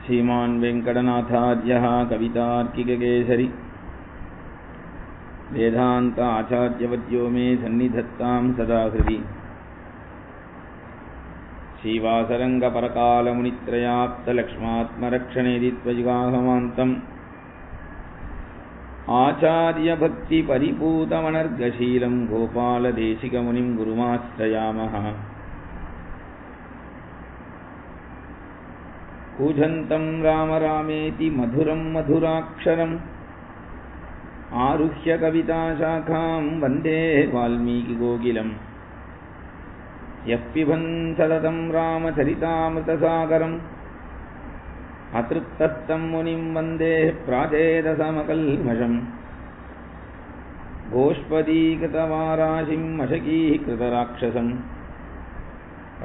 श्रीमान् वेंकटनाथार्यः कवितार्किककेसरी वेदांत आचार्यवर्यो मे सन्निधत्तां सदा हृदि श्रीवासरंगपरकालमुनित्रयाप्तलक्ष्मात्मरक्षणेदि त्वयुगाहमान्तम् आचार्यभक्तिपरिपूतमनर्गशीलं गोपालदेशिकमुनिं गुरुमाश्रयामः। कूजन्तं राम रामेति मधुरं मधुराक्षरम् आरुह्य कविताशाखां वन्दे वाल्मीकिकोकिलम्। यः पिबन् सततं रामचरितामृतसागरम् अतृप्तस्तं मुनिं वन्दे प्राचेदसमकल्मषम्। गोष्पदीकृतवाराशिं मशकीकृतराक्षसम्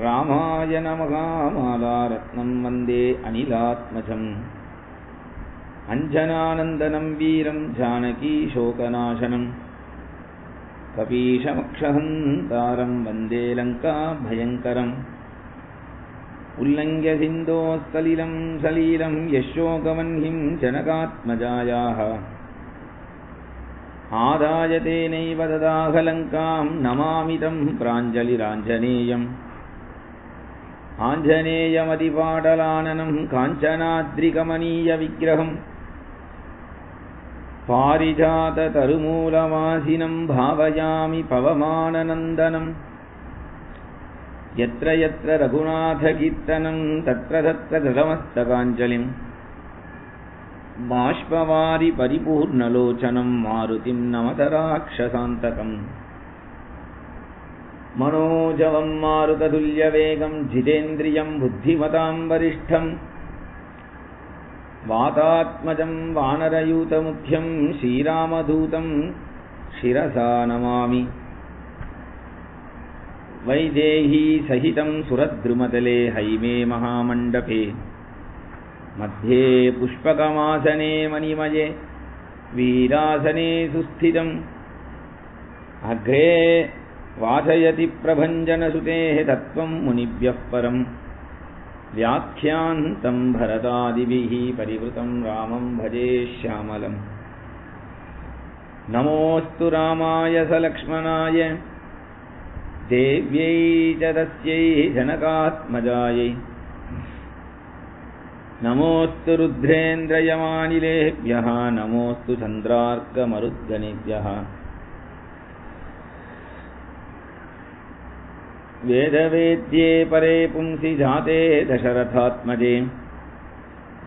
रामायण महामालारत्नं वन्दे अनिलात्मजम्। अंजनानन्दनं वीरं जानकी शोकनाशनं कपीशमक्षहन्तारं वन्दे लङ्काभयङ्करम्। उल्लङ्घ्य सिन्धोः सलीलं यशोकवह्निं जनकात्मजायाः आदाय तेनैव ददाह लङ्कां नमामि तं प्राञ्जलिराञ्जनेयम्। आञ्जनेयमतिपाटलाननं काञ्चनाद्रिकमनीयविग्रहम् पारिजाततरुमूलवासिनं भावयामि पवमाननन्दनं। यत्र यत्र रघुनाथकीर्तनं तत्र तत्र ददमस्तकाञ्जलिं। बाष्पवारि परिपूर्णलोचनं मारुतिं नमत राक्षसान्तकम्। मनोजवं मारुततुल्यवेगं जितेन्द्रियं बुद्धिमतां वरिष्ठं वातात्मजं वानरयूतमुख्यं श्रीरामदूतं शिरसा नमामि। वैदेही सहितं सुरद्रुमतले हैमे महामण्डपे मध्ये पुष्पकमासने मणिमये वीरासने सुस्थितम्। अग्रे वाचयति प्रभञ्जनसुतेः तत्त्वं मुनिभ्यः परम्। व्याख्यान्तं भरतादिभिः परिवृतं रामं भजे श्यामलम्। नमोऽस्तु रामाय सलक्ष्मणाय देव्यै च तस्यै जनकात्मजायै। नमोऽस्तु रुद्रेन्द्रयमानिलेभ्यः नमोऽस्तु चन्द्रार्कमरुद्गणेभ्यः। वेदवेद्ये परे पुंसि जाते दशरथात्मजे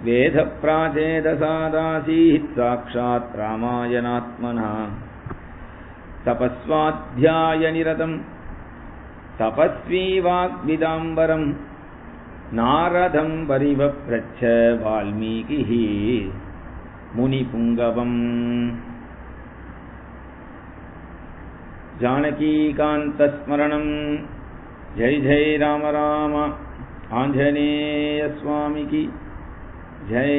वेदप्राचेदसादासीत् साक्षात् रामायणात्मनः। तपस्वाध्यायनिरतं तपस्वी वाग्विदाम्बरं नारदं परिवप्रच्छ वाल्मीकिः मुनिपुङ्गवम्। जानकीकान्तस्मरणं जय जय राम राम आंजनेय स्वामी की जय।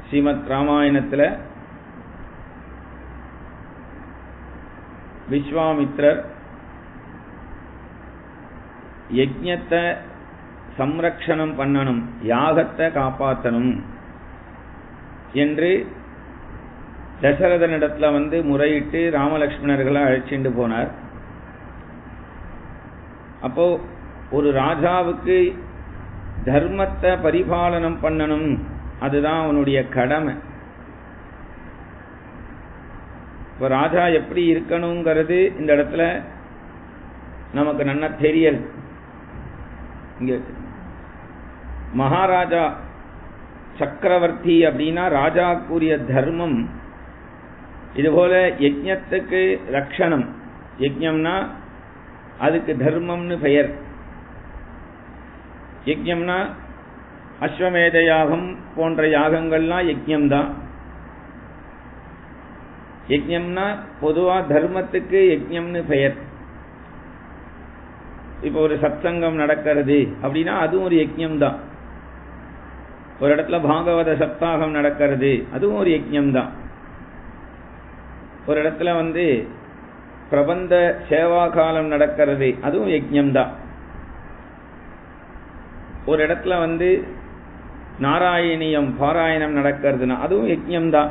ஸ்ரீமத் ராமாயணத்தில் விஸ்வாமித்ரர் யஜ்ஞத்தை சம்ரக்ஷணம் பண்ணணும், யாகத்தை காப்பாற்றணும் என்று தசரதனிடத்தில் முறையிட்டு ராமலக்ஷ்மணர்களை அழைச்சிட்டு போனார். அப்போ ஒரு ராஜாவுக்கு தர்மத்தை பரிபாலனம் பண்ணணும், அதுதான் அவனுடைய கடமை. இப்போ ராஜா எப்படி இருக்கணுங்கிறது இந்த இடத்துல நமக்கு நல்லா தெரியல். இங்க மகாராஜா சக்கரவர்த்தி அப்படின்னா ராஜாக்குரிய தர்மம். இதுபோல யஜ்ஞத்துக்கு ரக்ஷணம், யஜ்ஞம்னா அதுக்கு தர்மம்னு பெயர். யஜ்ஞம்னா அஸ்வமேத யாகம் போன்ற யாகங்கள்லாம் யஜ்ஞம்தான். யஜ்ஞம்னா பொதுவாக தர்மத்துக்கு யஜ்ஞம்னு பெயர். இப்போ ஒரு சத்சங்கம் நடக்கிறது அப்படின்னா அதுவும் ஒரு யஜ்ஞம் தான். ஒரு இடத்துல பாகவத சப்தாகம் நடக்கிறது, அதுவும் ஒரு யஜ்ஞம் தான். ஒரு இடத்துல பிரபந்த சேவா காலம் நடக்கிறது, அதுவும் யஜ்ஞம் தான். ஒரு இடத்துல நாராயணியம் பாராயணம் நடக்கிறதுனா அதுவும் யஜ்ஞம் தான்.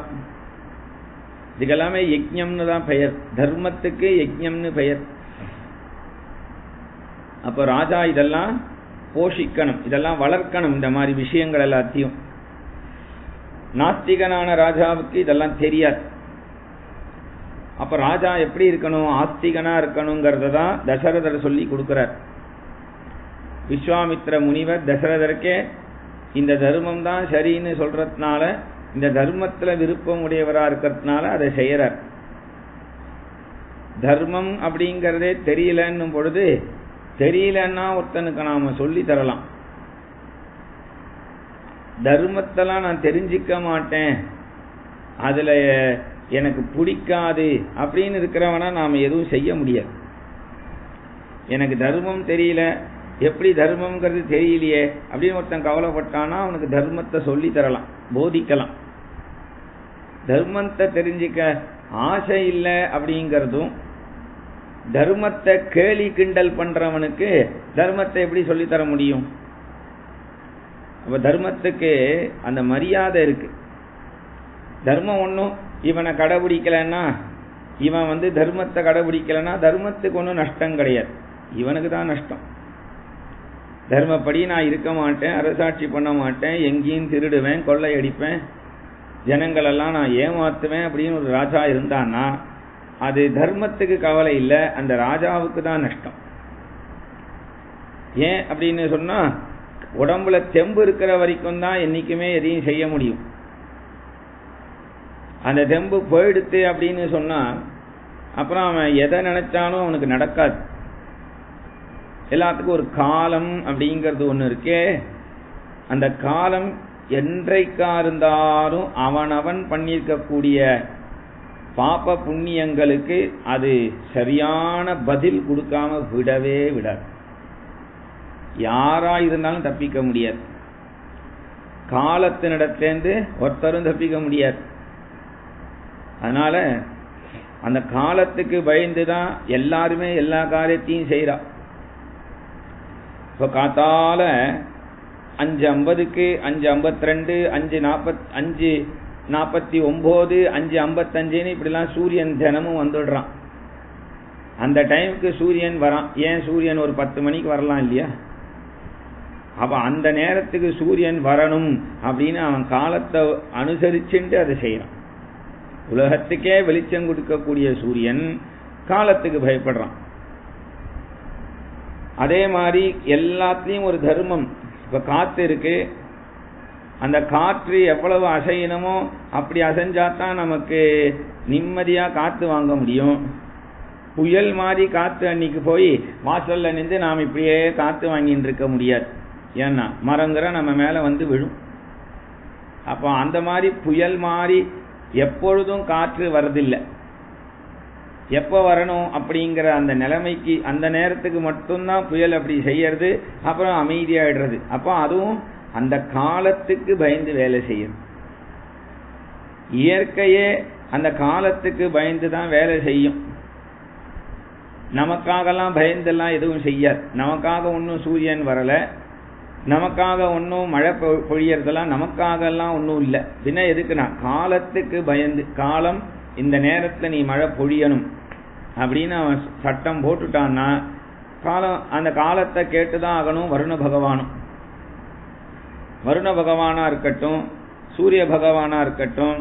இதுக்கெல்லாமே யஜ்ஞம்னு தான் பெயர், தர்மத்துக்கு யஜ்ஞம்னு பெயர். அப்ப ராஜா இதெல்லாம் போஷிக்கணும், இதெல்லாம் வளர்க்கணும், இந்த மாதிரி விஷயங்கள் எல்லாத்தையும். நாஸ்திகனான ராஜாவுக்கு இதெல்லாம் தெரியாது. அப்ப ராஜா எப்படி இருக்கணும், ஆஸ்திகனா இருக்கணுங்கிறத தான் தசரதர் சொல்லி கொடுக்கிறார். விஸ்வாமித்ர முனிவர் தசரதருக்கே இந்த தர்மம் தான் சரின்னு சொல்றதுனால, இந்த தர்மத்துல விருப்பம் உடையவரா இருக்கிறதுனால அதை செய்யறார். தர்மம் அப்படிங்கிறதே தெரியலன்னும் பொழுது, தெரியலன்னா ஒருத்தனுக்கு நாம சொல்லி தரலாம். தர்மத்தெல்லாம் நான் தெரிஞ்சிக்க மாட்டேன், அதுல எனக்கு பிடிக்காது அப்படின்னு இருக்கிறவனா நாம எதுவும் செய்ய முடியாது. எனக்கு தர்மம் தெரியல, எப்படி தர்மம்ங்கிறது தெரியலையே அப்படின்னு ஒருத்தன் கவலைப்பட்டானா அவனுக்கு தர்மத்தை சொல்லி தரலாம், போதிக்கலாம். தர்மத்தை தெரிஞ்சிக்க ஆசை இல்லை அப்படிங்கிறதும், தர்மத்தை கேலி கிண்டல் பண்றவனுக்கு தர்மத்தை எப்படி சொல்லித்தர முடியும்? அப்ப தர்மத்துக்கு அந்த மரியாதை இருக்கு. தர்மம் ஒன்றும் இவனை கடைபிடிக்கலன்னா, இவன் தர்மத்தை கடைபிடிக்கலன்னா தர்மத்துக்கு ஒன்றும் நஷ்டம் கிடையாது, இவனுக்கு தான் நஷ்டம். தர்மப்படி நான் இருக்க மாட்டேன், அரசாட்சி பண்ண மாட்டேன், எங்கேயும் திருடுவேன், கொள்ளையடிப்பேன், ஜனங்களெல்லாம் நான் ஏமாத்துவேன் அப்படின்னு ஒரு ராஜா இருந்தான்னா அது தர்மத்துக்கு கவலை இல்லை, அந்த ராஜாவுக்கு தான் நஷ்டம். ஏன் அப்படின்னு சொன்னா, உடம்புல தெம்பு இருக்கிற வரைக்கும் தான் என்னைக்குமே எதையும் செய்ய முடியும். அந்த தெம்பு போயிடுத்து அப்படின்னு சொன்னா அப்புறம் அவன் எதை நினைச்சாலும் அவனுக்கு நடக்காது. எல்லாத்துக்கும் ஒரு காலம் அப்படிங்கிறது ஒன்று இருக்கே, அந்த காலம் என்றைக்கா இருந்தாலும் அவனவன் பண்ணியிருக்கக்கூடிய பாப புண்ணியங்களுக்கு அது சரியான பதில் கொடுக்காம விடவே விடாது. யாரா இருந்தாலும் தப்பிக்க முடியாது, காலத்தினிடத்திலேருந்து ஒருத்தரும் தப்பிக்க முடியாது. அதனால அந்த காலத்துக்கு பயந்துதான் எல்லாருமே எல்லா காரியத்தையும் செய்யறா. இப்போ காத்தால 5:50க்கு 5:52 5:49 5:55 இப்படிலாம் சூரியன் தினமும் வந்துடுறான். அந்த டைமுக்கு சூரியன் வரான். ஏன் சூரியன் ஒரு 10 மணிக்கு வரலாம் இல்லையா? அப்ப அந்த நேரத்துக்கு சூரியன் வரணும் அப்படின்னு அவன் காலத்தை அனுசரிச்சுட்டு அதை செய்யறான். உலகத்துக்கே வெளிச்சம் கொடுக்கக்கூடிய சூரியன் காலத்துக்கு பயப்படுறான். அதே மாதிரி எல்லாத்துலயும் ஒரு தர்மம். இப்ப காத்து இருக்கு, அந்த காற்று எவ்வளவு அசையணுமோ அப்படி அசைஞ்சாதான் நமக்கு நிம்மதியா காத்து வாங்க முடியும். புயல் மாதிரி காத்து அன்னைக்கு போய் வாசல்ல நின்று நாம் இப்படியே காத்து வாங்கிட்டு இருக்க முடியாது. ஏன்னா மரங்கிற நம்ம மேல விழும். அப்ப அந்த மாதிரி புயல் மாதிரி எப்பொழுதும் காற்று வரதில்லை. எப்போ வரணும் அப்படிங்கிற அந்த நிலைமைக்கு அந்த நேரத்துக்கு மட்டும்தான் புயல் அப்படி செய்யறது, அப்புறம் அமைதியாயிடுறது. அப்போ அதுவும் அந்த காலத்துக்கு பயந்து வேலை செய்யும். இயற்கையே அந்த காலத்துக்கு பயந்து தான் வேலை செய்யும். நமக்காகலாம் பயந்தெல்லாம் எதுவும் செய்யாது. நமக்காக ஒன்றும் சூரியன் வரல, நமக்காக ஒன்றும் மழை பொழியறதெல்லாம் நமக்காகலாம் ஒன்றும் இல்லை. பின்ன எதுக்குன்னா காலத்துக்கு பயந்து, காலம் இந்த நேரத்தில் நீ மழை பொழியணும் அப்படின்னு அவன் சட்டம் போட்டுட்டான்னா காலம் அந்த காலத்தை கேட்டுதான் ஆகணும். வருண பகவானும், வருண பகவானா இருக்கட்டும், சூரிய பகவானா இருக்கட்டும்,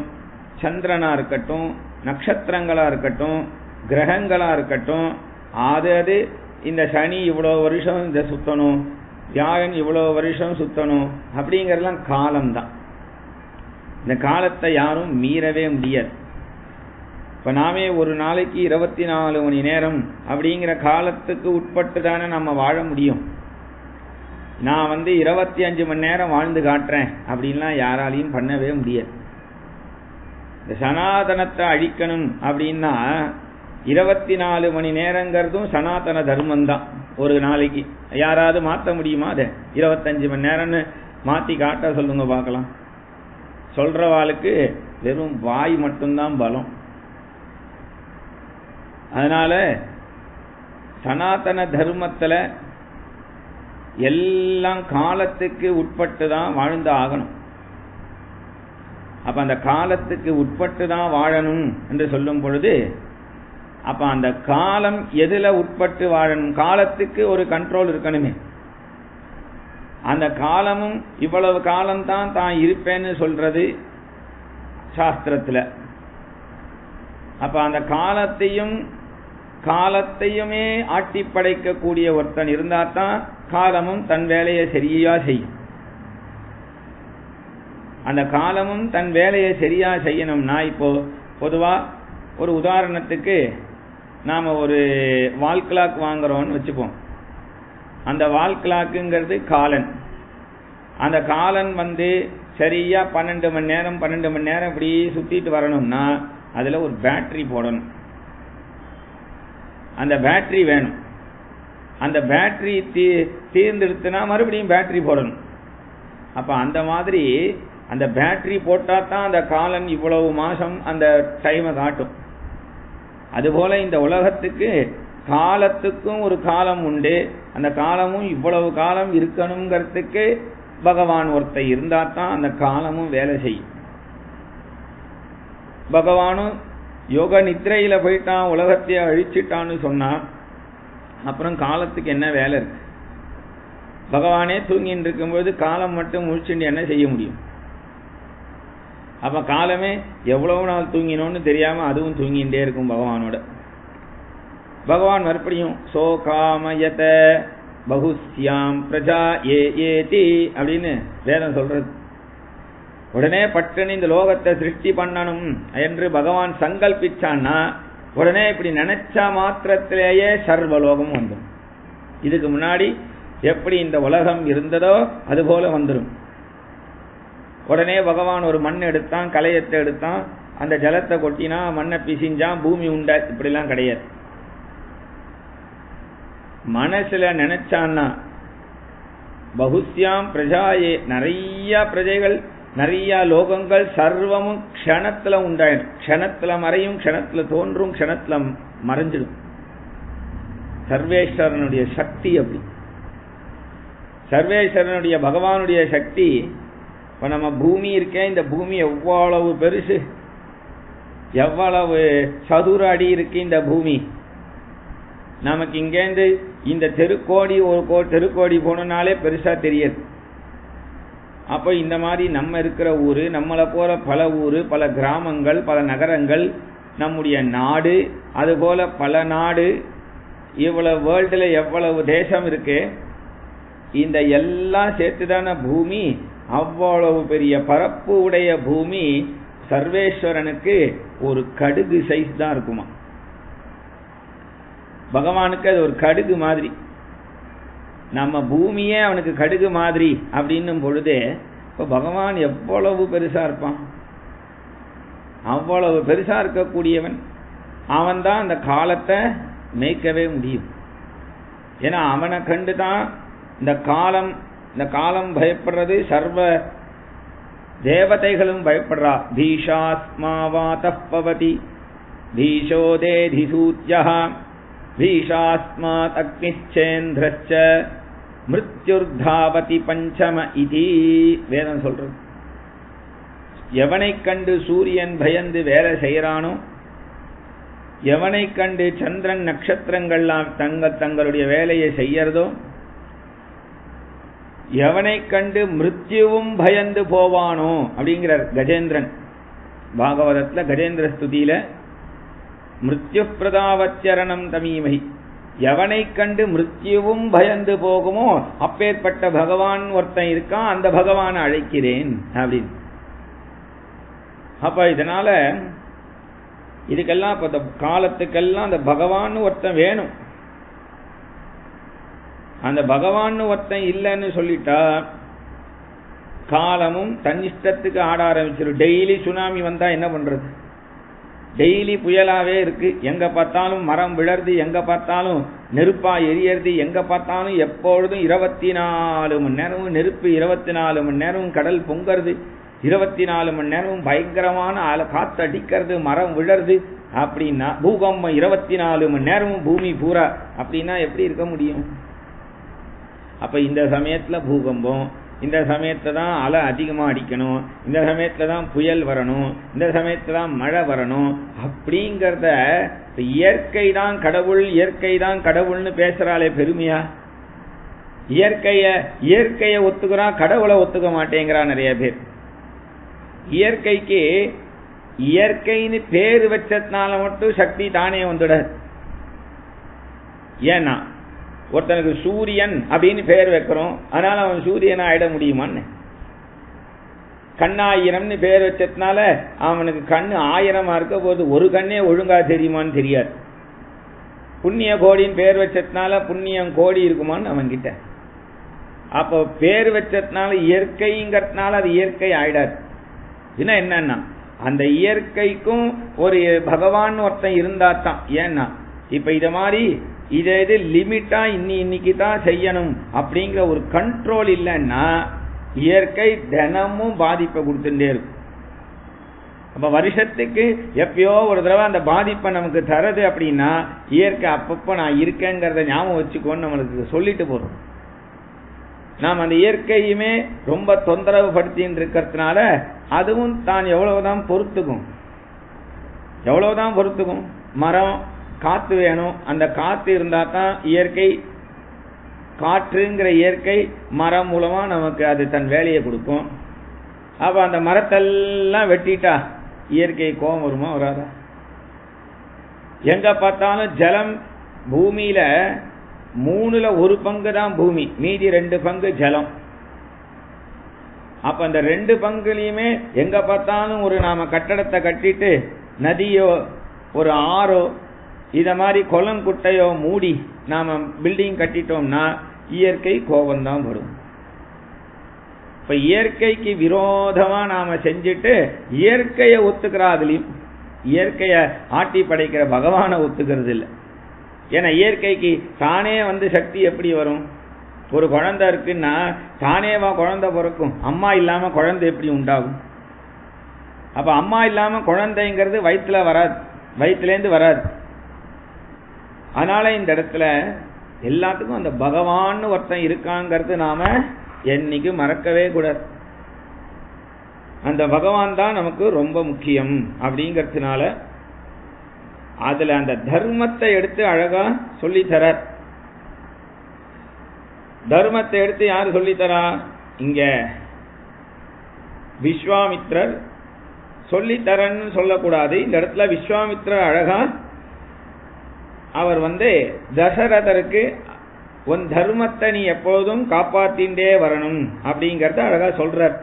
சந்திரனா இருக்கட்டும், நட்சத்திரங்களா இருக்கட்டும், கிரகங்களா இருக்கட்டும், அது இந்த சனி இவ்வளோ வருஷம் இந்த சுத்தணும், வியாழன் இவ்வளோ வருஷம் சுத்தணும் அப்படிங்கிறதுலாம் காலம்தான். இந்த காலத்தை யாரும் மீறவே முடியாது. இப்போ நாமே ஒரு நாளைக்கு 24 மணி நேரம் அப்படிங்கிற காலத்துக்கு உட்பட்டு தானே நம்ம வாழ முடியும். நான் 25 மணி நேரம் வாழ்ந்து காட்டுறேன் அப்படின்லாம் யாராலையும் பண்ணவே முடியாது. இந்த சனாதனத்தை அழிக்கணும் அப்படின்னா 24 மணி நேரங்கிறதும் சனாதன தர்மம் தான். ஒரு நாளைக்கு யாராவது மாற்ற முடியுமா? அதை 25 மணி நேரம்னு மாற்றி காட்ட சொல்லுங்க பார்க்கலாம். சொல்றவாளுக்கு வெறும் வாய் மட்டும்தான் பலம். அதனால சனாதன தர்மத்துல எல்லாம் காலத்துக்கு உட்பட்டு தான் வாழ்ந்து ஆகணும். அப்ப அந்த காலத்துக்கு உட்பட்டு தான் வாழணும் என்று சொல்லும் பொழுது, அப்ப அந்த காலம் எதுல உட்பட்டு வாழணும்? காலத்துக்கு ஒரு கண்ட்ரோல் இருக்கணுமே. அந்த காலமும் இவ்வளவு காலம்தான் தான் இருப்பேன்னு சொல்றது சாஸ்திரத்துல. அப்ப அந்த காலத்தையுமே ஆட்டி படைக்கக்கூடிய ஒருத்தன் இருந்தாதான் காலமும் தன் வேலையை சரியா செய்யும். அந்த காலமும் தன் வேலையை சரியா செய்யணும்னா, இப்போ பொதுவா ஒரு உதாரணத்துக்கு நாம ஒரு வால் கிளாக் வாங்குறோம்னு வச்சுப்போம். அந்த வால் கிளாக்குங்கிறது காலன். அந்த காலன் சரியா 12 மணி நேரம் இப்படி சுத்திட்டு வரணும்னா அதுல ஒரு பேட்டரி போடணும். அந்த பேட்டரி வேணும். அந்த பேட்டரி தீர்ந்தெடுத்துனா மறுபடியும் பேட்டரி போடணும். அப்ப அந்த மாதிரி அந்த பேட்டரி போட்டா தான் அந்த காலன் இவ்வளவு மாசம் அந்த டைமை காட்டும். அதுபோல இந்த உலகத்துக்கு காலத்துக்கும் ஒரு காலம் உண்டு. அந்த காலமும் இவ்வளவு காலம் இருக்கணுங்கிறதுக்கு பகவான் ஒருத்தர் இருந்தா தான் அந்த காலமும் வேலை செய்யும். பகவானும் யோக நித்ரையில போயிட்டான், உலகத்தையே அழிச்சிட்டான்னு சொன்னா அப்புறம் காலத்துக்கு என்ன வேலை இருக்கு? பகவானே தூங்கிட்டு இருக்கும்போது காலம் மட்டும் முழிச்சுட்டு என்ன செய்ய முடியும்? அப்ப காலமே எவ்வளவு நாள் தூங்கினோன்னு தெரியாம அதுவும் தூங்கிட்டே இருக்கும் பகவானோட. பகவான் மறுபடியும் சோ காமயத பகுஸ்யாம் பிரஜா ஏதி அப்படின்னு வேதம் சொல்றது. உடனே பட்டுன்னு இந்த லோகத்தை சிருஷ்டி பண்ணணும் என்று பகவான் சங்கல்பிச்சான்னா உடனே இப்படி நினைச்சா மாத்திரத்திலேயே சர்வலோகம் வந்துடும். இதுக்கு முன்னாடி எப்படி இந்த உலகம் இருந்ததோ அது போல வந்துடும். உடனே பகவான் ஒரு மண் எடுத்தான், கலையத்தை எடுத்தான், அந்த ஜலத்தை கொட்டினா மண்ணை பிசிஞ்சான், பூமி உண்டா, இப்படிலாம் கிடையாது. மனசுல நினைச்சான்னா பகுஸ்யாம் பிரஜாயே, நிறைய பிரஜைகள், நிறைய லோகங்கள் சர்வமும் க்ஷணத்துல உண்டாயிடும். க்ஷணத்துல மறையும், க்ஷணத்துல தோன்றும், க்ஷணத்துல மறைஞ்சிடும். சர்வேஸ்வரனுடைய சக்தி அப்படி. சர்வேஸ்வரனுடைய பகவானுடைய சக்தி. இப்ப நம்ம பூமி இருக்கேன், இந்த பூமி எவ்வளவு பெருசு, எவ்வளவு சதுர அடி இருக்கு இந்த பூமி. நமக்கு இங்கேருந்து இந்த தெருக்கோடி ஒரு தெருக்கோடி போனாலே பெருசா தெரியாது. அப்போ இந்த மாதிரி நம்ம இருக்கிற ஊரு, நம்மளை போல பல ஊரு, பல கிராமங்கள், பல நகரங்கள், நம்முடைய நாடு, அதுபோல பல நாடு, இவ்வளவு வேர்ல்டுல எவ்வளவு தேசம் இருக்கு, இந்த எல்லாம் சேர்த்துதான பூமி. அவ்வளவு பெரிய பரப்பு உடைய பூமி சர்வேஸ்வரனுக்கு ஒரு கடுகு சைஸ் தான் இருக்குமா. பகவானுக்கு அது ஒரு கடுகு மாதிரி. நம்ம பூமியே அவனுக்கு கடுகு மாதிரி அப்படின்னும் பொழுது இப்ப பகவான் எவ்வளவு பெருசா இருப்பான். அவ்வளவு பெருசா இருக்கக்கூடியவன் அவன் தான் அந்த காலத்தை மேய்க்கவே முடியும். ஏன்னா அவனை கண்டுதான் இந்த காலம் பயப்படுறது. சர்வ தேவதைகளும் பயப்படுறா. பீஷாஸ்மாவாதः பவதி பீஷோதேதிசூத்யः பீஷாஸ்மாத் அக்னிச்சேந்திரச்ச மிருத்யுர்தாவதி பஞ்சம இதி வேதம் சொல்றது. எவனை கண்டு சூரியன் பயந்து வேலை செய்யறானோ, எவனை கண்டு சந்திரன் நட்சத்திரங்கள்லாம் தங்களுடைய வேலையை செய்யறதோ, எவனை கண்டு மிருத்யுவும் பயந்து போவானோ அப்படிங்கிறார் கஜேந்திரன். பாகவதத்துல கஜேந்திர ஸ்துதியில மிருத்யு பிரதாவச்சரணம் தமீமஹி, எவனை கண்டு மிருத்யுவும் பயந்து போகுமோ அப்பேற்பட்ட பகவான் ஒருத்தன் இருக்கான், அந்த பகவானை அழைக்கிறேன் அப்படின்னு. அப்ப இதனால இதுக்கெல்லாம் இப்ப இந்த காலத்துக்கெல்லாம் அந்த பகவான் ஒருத்தன் வேணும். அந்த பகவான் ஒருத்தன் இல்லைன்னு சொல்லிட்டா காலமும் தன்னிஷ்டத்துக்கு ஆட ஆரம்பிச்சிடும். டெய்லி சுனாமி வந்தா என்ன பண்றது? டெய்லி புயலாவே இருக்கு. எங்க பார்த்தாலும் மரம் விழறது, எங்க பார்த்தாலும் நெருப்பா எரியறது, எங்க பார்த்தாலும் எப்பொழுதும் 24 மணி நேரமும் நெருப்பு, 24 மணி நேரமும் கடல் பொங்கறது, 24 மணி நேரமும் பயங்கரமான காத்து அடிக்கிறது, மரம் விழறது. அப்படின்னா பூகம்பம் 24 மணி நேரமும் பூமி பூரா அப்படின்னா எப்படி இருக்க முடியும்? அப்ப இந்த சமயத்துல பூகம்பம், இந்த சமயத்துல தான் அலை அதிகமா அடிக்கணும், இந்த சமயத்துல தான் புயல் வரணும், இந்த சமயத்துல தான் மழை வரணும் அப்படிங்கறத இயற்கை தான் கடவுள், இயற்கை தான் கடவுள்னு பேசுறாளே பெருமையா. இயற்கைய ஒத்துக்கிறான், கடவுளை ஒத்துக்க மாட்டேங்கிறான் நிறைய பேர். இயற்கைன்னு பேரு வச்சதுனால மட்டும் சக்தி தானே வந்துட. ஏன்னா ஒருத்தனுக்கு சூரியன் அப்படின்னு பேர் வைக்கிறோம், அதனால அவன் சூரியன் ஆயிட முடியுமான்னு? கண்ணாயிரம்னு பேர் வச்சதுனால அவனுக்கு கண்ணு 1000 இருக்க போது ஒரு கண்ணே ஒழுங்கா தெரியுமான்னு தெரியாது. புண்ணிய கோடின்னு பேர் வச்சதுனால புண்ணியம் கோடி இருக்குமான்னு அவன் கிட்ட. அப்போ பேர் வச்சதுனால இயற்கைங்கிறதுனால அது இயற்கை ஆயிடாது. என்னன்னா அந்த இயற்கைக்கும் ஒரு பகவான் ஒருத்தன் இருந்தா தான். ஏன்னா இப்ப இத மாதிரி இது லிமிட்டா இன்னைக்கு தான் செய்யணும் அப்படிங்கிற ஒரு கண்ட்ரோல் இல்லைன்னா இயற்கை தினமும் பாதிப்பை கொடுத்துட்டே இருக்கும். அப்ப வருஷத்துக்கு எப்பயோ ஒரு தடவை அந்த பாதிப்பை நமக்கு தரது அப்படின்னா இயற்கை அப்பப்போ நான் இருக்கேங்கிறத ஞாபகம் வச்சுக்கோன்னு நம்மளுக்கு சொல்லிட்டு போறோம். நாம் அந்த இயற்கையுமே ரொம்ப தொந்தரவு படுத்தின்னு இருக்கிறதுனால அதுவும் தான் எவ்வளவுதான் பொறுத்துக்கும். மரம் காத்து வேணும், அந்த காத்து இருந்தா தான் இயற்கை, காற்றுங்கிற இயற்கை மரம் மூலமா நமக்கு அது தன் வேலையை கொடுக்கும். அப்ப அந்த மரத்தெல்லாம் வெட்டிட்டா இயற்கை கோபம் வருமா வராதா? எங்க பார்த்தாலும் ஜலம் பூமியில 3/1 பங்கு தான் பூமி, மீதி 2 பங்கு ஜலம். அப்ப அந்த 2 பங்குலயுமே எங்க பார்த்தாலும் ஒரு நாம கட்டடத்தை கட்டிட்டு நதியோ ஒரு ஆறோ இத மாதிரி குளம் குட்டையோ மூடி நாம பில்டிங் கட்டிட்டோம்னா இயற்கை கோபம் தான் வரும். இப்ப இயற்கைக்கு விரோதமா நாம செஞ்சுட்டு இயற்கையை ஒத்துக்கிறாதுலயும் இயற்கைய ஆட்டி படைக்கிற பகவானை ஒத்துக்கிறது இல்லை. ஏன்னா இயற்கைக்கு தானே சக்தி எப்படி வரும்? ஒரு குழந்தை இருக்குன்னா தானேவா குழந்தை பிறக்கும்? அம்மா இல்லாம குழந்தை எப்படி உண்டாகும்? அப்ப அம்மா இல்லாம குழந்தைங்கிறது வயிற்றுலேருந்து வராது. அதனால இந்த இடத்துல எல்லாத்துக்கும் அந்த பகவான் ஒருத்தன் இருக்காங்கிறது நாம என்னைக்கு மறக்கவே கூடாது. அந்த பகவான் தான் நமக்கு ரொம்ப முக்கியம். அப்படிங்கிறதுனால அதுல அந்த தர்மத்தை எடுத்து அழகா சொல்லித்தரார். தர்மத்தை எடுத்து யாரு சொல்லித்தரா? இங்க விஸ்வாமித்ரர் சொல்லித்தரன்னு சொல்லக்கூடாது. இந்த இடத்துல விஸ்வாமித்ரர் அழகா அவர் தசரதருக்கு உன் தர்மத்தை நீ எப்பொழுதும் காப்பாத்தின்றே வரணும் அப்படிங்கறத அழகா சொல்றார்.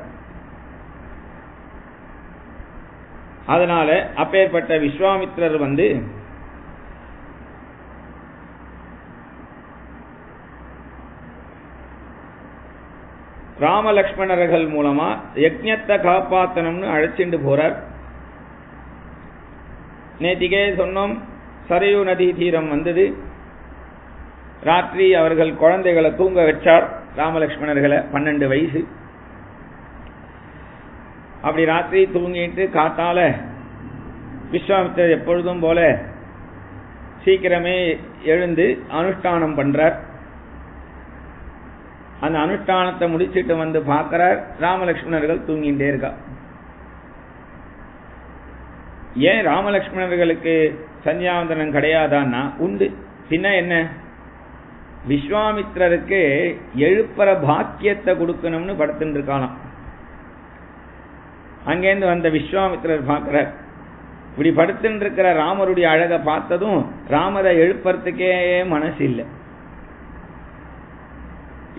அதனால அப்பேற்பட்ட விஸ்வாமித்ரர் ராமலக்ஷ்மணர்கள் மூலமா யஜ்ஞத்தை காப்பாத்தணும்னு அழைச்சிட்டு போறார். நேத்திக்கே சொன்னோம், சரையு நதி தீரம் வந்தது. ராத்திரி அவர்கள் குழந்தைகளை தூங்க வச்சார், ராமலக்ஷ்மணர்களை. 12 வயசு. அப்படி ராத்திரி தூங்கிட்டு காத்தால விஸ்வாமித்திரர் எப்பொழுதும் போல சீக்கிரமே எழுந்து அனுஷ்டானம் பண்றார். அந்த அனுஷ்டானத்தை முடிச்சிட்டு பார்க்கிறார், ராமலக்ஷ்மணர்கள் தூங்கிட்டே இருக்கா. ஏன் ராமலக்ஷ்மணர்களுக்கு சந்தியாவந்தனம் கிடையாதான்னா உண்டு. பின்ன என்ன? விஸ்வாமித்திரருக்கு எழுப்புற பாக்கியத்தை கொடுக்கணும்னு படுத்துட்டு இருக்கானாம். அங்கேருந்து வந்த விஸ்வாமித்திரர் பார்க்கிறார், இப்படி படுத்துட்டு இருக்கிற ராமருடைய அழகை பார்த்ததும் ராமரை எழுப்புறதுக்கே மனசு இல்லை.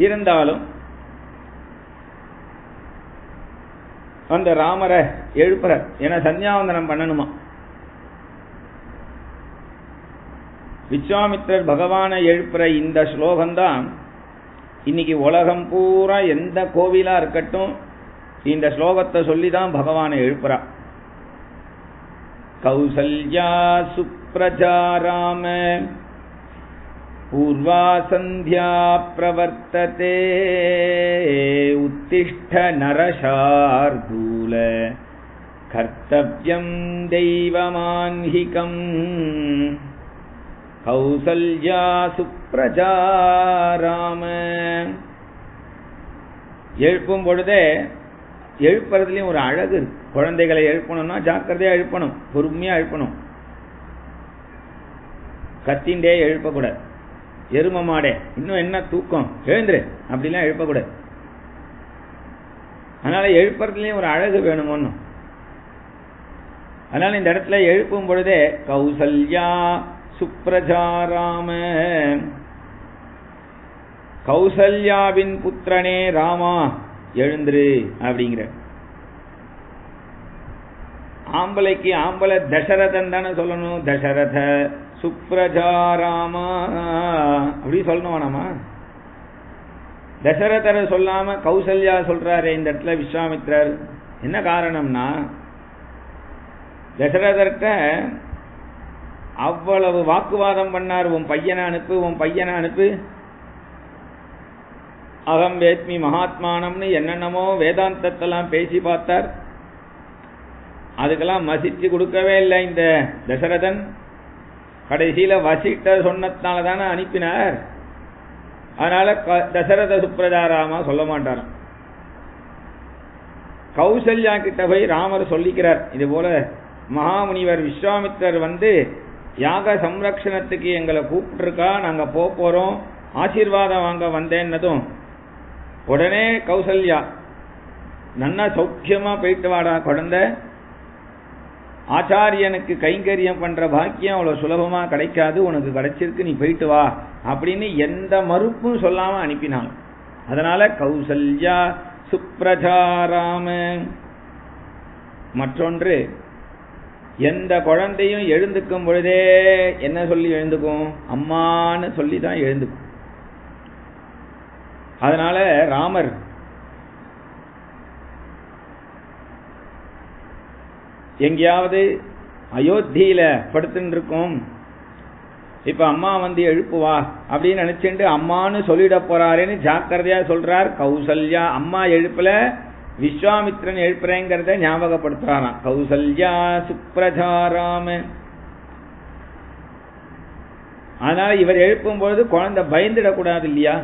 இருந்தாலும் அந்த ராமரை எழுப்புறார், ஏன்னா சந்தியாவந்தனம் பண்ணணுமா. விஸ்வாமித்திரர் பகவானை எழுப்புற இந்த ஸ்லோகம்தான் இன்னைக்கு உலகம் பூரா எந்த கோவிலா இருக்கட்டும் இந்த ஸ்லோகத்தை சொல்லிதான் பகவானை எழுப்புறா. கௌசல்யா சுப்ரஜா ராம பூர்வா சந்தியா பிரவர்த்ததே உத்திஷ்ட நரசார்தூல கர்த்தவ்யம் தெய்வமான்ஹிகம் கௌசல்யா சுப்ரஜா ராம. எழுப்பும் பொழுதே எழுப்புறதுலயும் ஒரு அழகு இருக்கு. குழந்தைகளை எழுப்பணும்னா ஜாக்கிரதையா எழுப்பணும், பொறுமையா எழுப்பணும். கத்திண்டே எழுப்பக்கூடாது. எரும மாடே இன்னும் என்ன தூக்கம், எழுந்துரு அப்படிலாம் எழுப்பக்கூடாது. அதனால எழுப்புறதுலயும் ஒரு அழகு வேணும் ஒன்னும். அதனால இந்த இடத்துல எழுப்பும் பொழுதே கௌசல்யா சுப்ரஜா ராம, கௌசல்யாவின் புத்திரனே ராமா எழுந்துரு அப்படிங்கிற. ஆம்பளைக்கு ஆம்பளை தசரதன் தானே சொல்லணும். தசரத சுப்ரஜா ராமா அப்படி சொல்லணும் வேணாமா? தசரதரை சொல்லாம கௌசல்யா சொல்றாரு இந்த இடத்துல விஸ்வாமித்ரர். என்ன காரணம்னா, தசரதர்கிட்ட அவ்வளவு வாக்குவாதம் பண்ணார். உன் பையனை அனுப்பு, உன் பையனை அனுப்பு, அகம் வேத்மி மகாத்மானம்னு என்னென்னமோ வேதாந்தத்தெல்லாம் பேசி பார்த்தார். அதுக்கெல்லாம் மசிச்சு கொடுக்கவே இல்லை இந்த தசரதன். கடைசியில வசிட்ட சொன்னதுனால தானே அனுப்பினார். அதனால தசரத சுப்ரஜாராமா சொல்ல மாட்டார். கௌசல்யா கிட்ட போய் ராமர் சொல்லிக்கிறார், இது போல மகாமுனிவர் விஸ்வாமித்ரர் வந்து யாக சம்ரக்ஷணத்துக்கு எங்களை கூப்பிட்டுருக்கா, நாங்க போறோம், ஆசீர்வாதம் வாங்க வந்தேன்னதும் உடனே கௌசல்யா நன்னா சௌக்கியமா போயிட்டு வாடா குழந்தை, ஆச்சாரியனுக்கு கைங்கரியம் பண்ற பாக்கியம் அவ்வளவு சுலபமா கிடைக்காது, உனக்கு கிடைச்சிருக்கு, நீ போயிட்டு வா அப்படின்னு எந்த மறுப்பும் சொல்லாம அனுப்பினாங்க. அதனால கௌசல்யா சுப்ரஜா ராம. மற்றொன்று, எந்த குழந்தையும் எழுந்துக்கும் பொழுதே என்ன சொல்லி எழுந்துக்கும்? அம்மான்னு சொல்லி தான் எழுந்துக்கும். அதனால ராமர் எங்கேயாவது அயோத்தியில படுத்துட்டு இருக்கோம், இப்ப அம்மா வந்து எழுப்புவா அப்படின்னு நினைச்சுட்டு அம்மான்னு சொல்லிட போறாருன்னு ஜாக்கிரதையா சொல்றார். கௌசல்யா அம்மா எழுப்பல, விஸ்வாமித்ரன் எழுப்புறேங்கிறத ஞாபகப்படுத்துறாராம். கௌசல்யா சுப்ரஜா ராம. அதனால இவர் எழுப்பும் பொழுது குழந்தை பயந்துடக்கூடாது இல்லையா?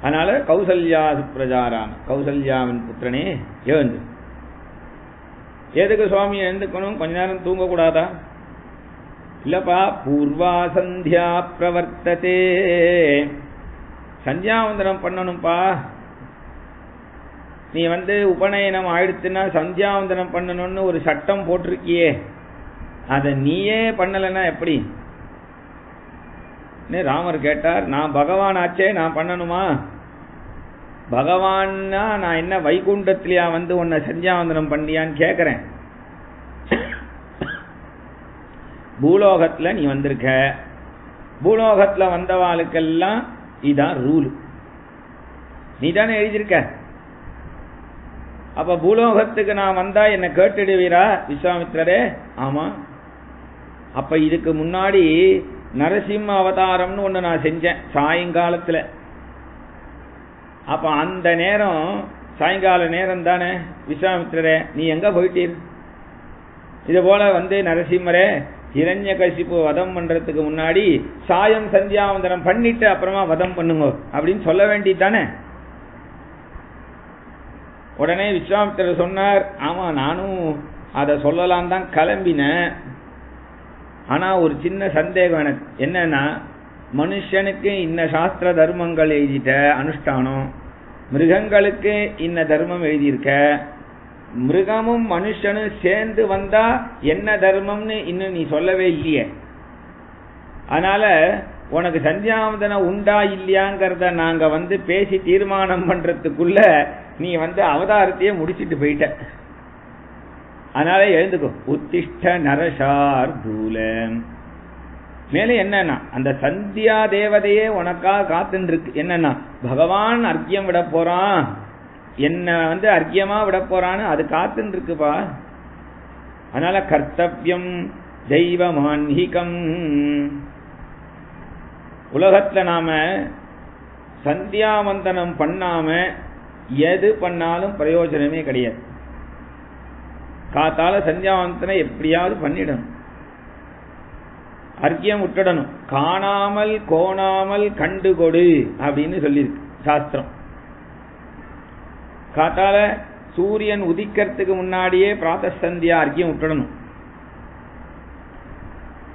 அதனால கௌசல்யா சுப்ரஜா ராம, கௌசல்யாவின் புத்திரனே எழுந்து. எதுக்கு சுவாமி எழுந்துக்கணும்? கொஞ்ச நேரம் தூங்க கூடாதா? இல்லப்பா, பூர்வா சந்தியா பிரவர்த்ததே, சந்தியாவந்தனம் பண்ணணும்பா. நீ வந்து உபநயனம் ஆயிடுத்துன்னா சந்தியாவந்தனம் பண்ணணும்னு ஒரு சட்டம் போட்டிருக்கியே, அதை நீயே பண்ணலைன்னா எப்படி? ராமர் கேட்டார். நான் பகவான் ஆச்சே, நான் பண்ணணுமா? பகவான்னா நான் என்ன வைகுண்டத்திலேயா வந்து உன்னை சந்தியாவந்தனம் பண்ணியான்னு கேட்கிறேன். பூலோகத்துல நீ வந்திருக்க, பூலோகத்துல வந்தவாளுக்கெல்லாம் இதான் ரூல், நீ தானே எழுதியிருக்க. அப்ப பூலோகத்துக்கு நான் வந்தா என்ன கேட்டுடுவீரா விஸ்வாமித்ரரே? ஆமா. அப்ப இதுக்கு முன்னாடி நரசிம்ம அவதாரம்னு ஒண்ணு நான் செஞ்சேன் சாயங்காலத்துல. அப்ப அந்த நேரம் சாயங்கால நேரம் தானே விஸ்வாமித்ரரே, நீ எங்க போயிட்டீர்? இது போல வந்து நரசிம்மரே ஹிரண்யகசிப்பு வதம் பண்றதுக்கு முன்னாடி சாயம் சந்தியாவந்தனம் பண்ணிட்டு அப்புறமா வதம் பண்ணுங்க அப்படின்னு சொல்ல வேண்டியதானே. உடனே விஸ்வாமித்திரர் சொன்னார், ஆமா நானும் அதை சொல்லலாம் தான் கிளம்பினேன். ஆனா ஒரு சின்ன சந்தேகம் எனக்கு. என்னன்னா, மனுஷனுக்கு இன்ன சாஸ்திர தர்மங்கள் எழுதிட்ட அனுஷ்டானம், மிருகங்களுக்கு இன்ன தர்மம் எழுதியிருக்க, மிருகமும் மனுஷனும் சேர்ந்து வந்தா என்ன தர்மம்னு இன்னும் நீ சொல்லவே இல்லையே. அதனால உனக்கு சந்தியாவந்தனம் உண்டா இல்லையாங்கிறத நாங்க வந்து பேசி தீர்மானம் பண்றதுக்குள்ள நீ வந்து அவதாரத்தையே முடிச்சிட்டு போயிட்ட. அதனால எழுந்துக்கோ. உத்திஷ்ட நரசார்தூல. மேலே என்னன்னா, அந்த சந்தியா தேவதையே உனக்காக காத்துன்னு இருக்கு. என்னன்னா, பகவான் அர்க்கியம் விட போறான், என்ன வந்து அர்க்கியமா விட போறான்னு அது காத்துன்னு இருக்குப்பா. அதனால கர்த்தவ்யம் தெய்வமான்ஹிகம். உலகத்துல நாம சந்தியாவந்தனம் பண்ணாம எது பண்ணாலும் பிரயோஜனமே கிடையாது. காத்தால சந்தியாவந்தனை எப்படியாவது பண்ணிடணும், அர்க்கியம் விட்டுடணும். காணாமல் கோணாமல் கண்டு கொடு அப்படின்னு சொல்லியிருக்கு சாஸ்திரம். காத்தால சூரியன் உதிக்கிறதுக்கு முன்னாடியே பிராத சந்தியா அர்க்கியம் விட்டுடணும்.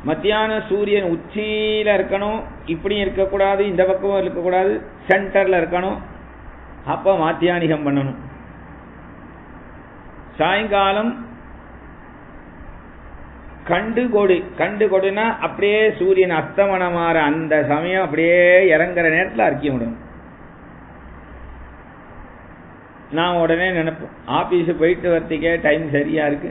மத்தியான சூரியன் உச்சியில இருக்கணும், இப்படியும் இருக்கக்கூடாது, இந்த பக்கமும் இருக்கக்கூடாது, சென்டர்ல இருக்கணும். அப்ப மாத்தியானிகம் பண்ணணும். சாயங்காலம் கண்டு கொடு. கண்டு கொடுனா அப்படியே சூரியன் அஸ்தமனமாற அந்த சமயம் அப்படியே இறங்குற நேரத்தில் அர்க்கியம் விடணும். நான் உடனே நினைப்போம், ஆபீஸு போயிட்டு வரத்துக்கே டைம் சரியா இருக்கு,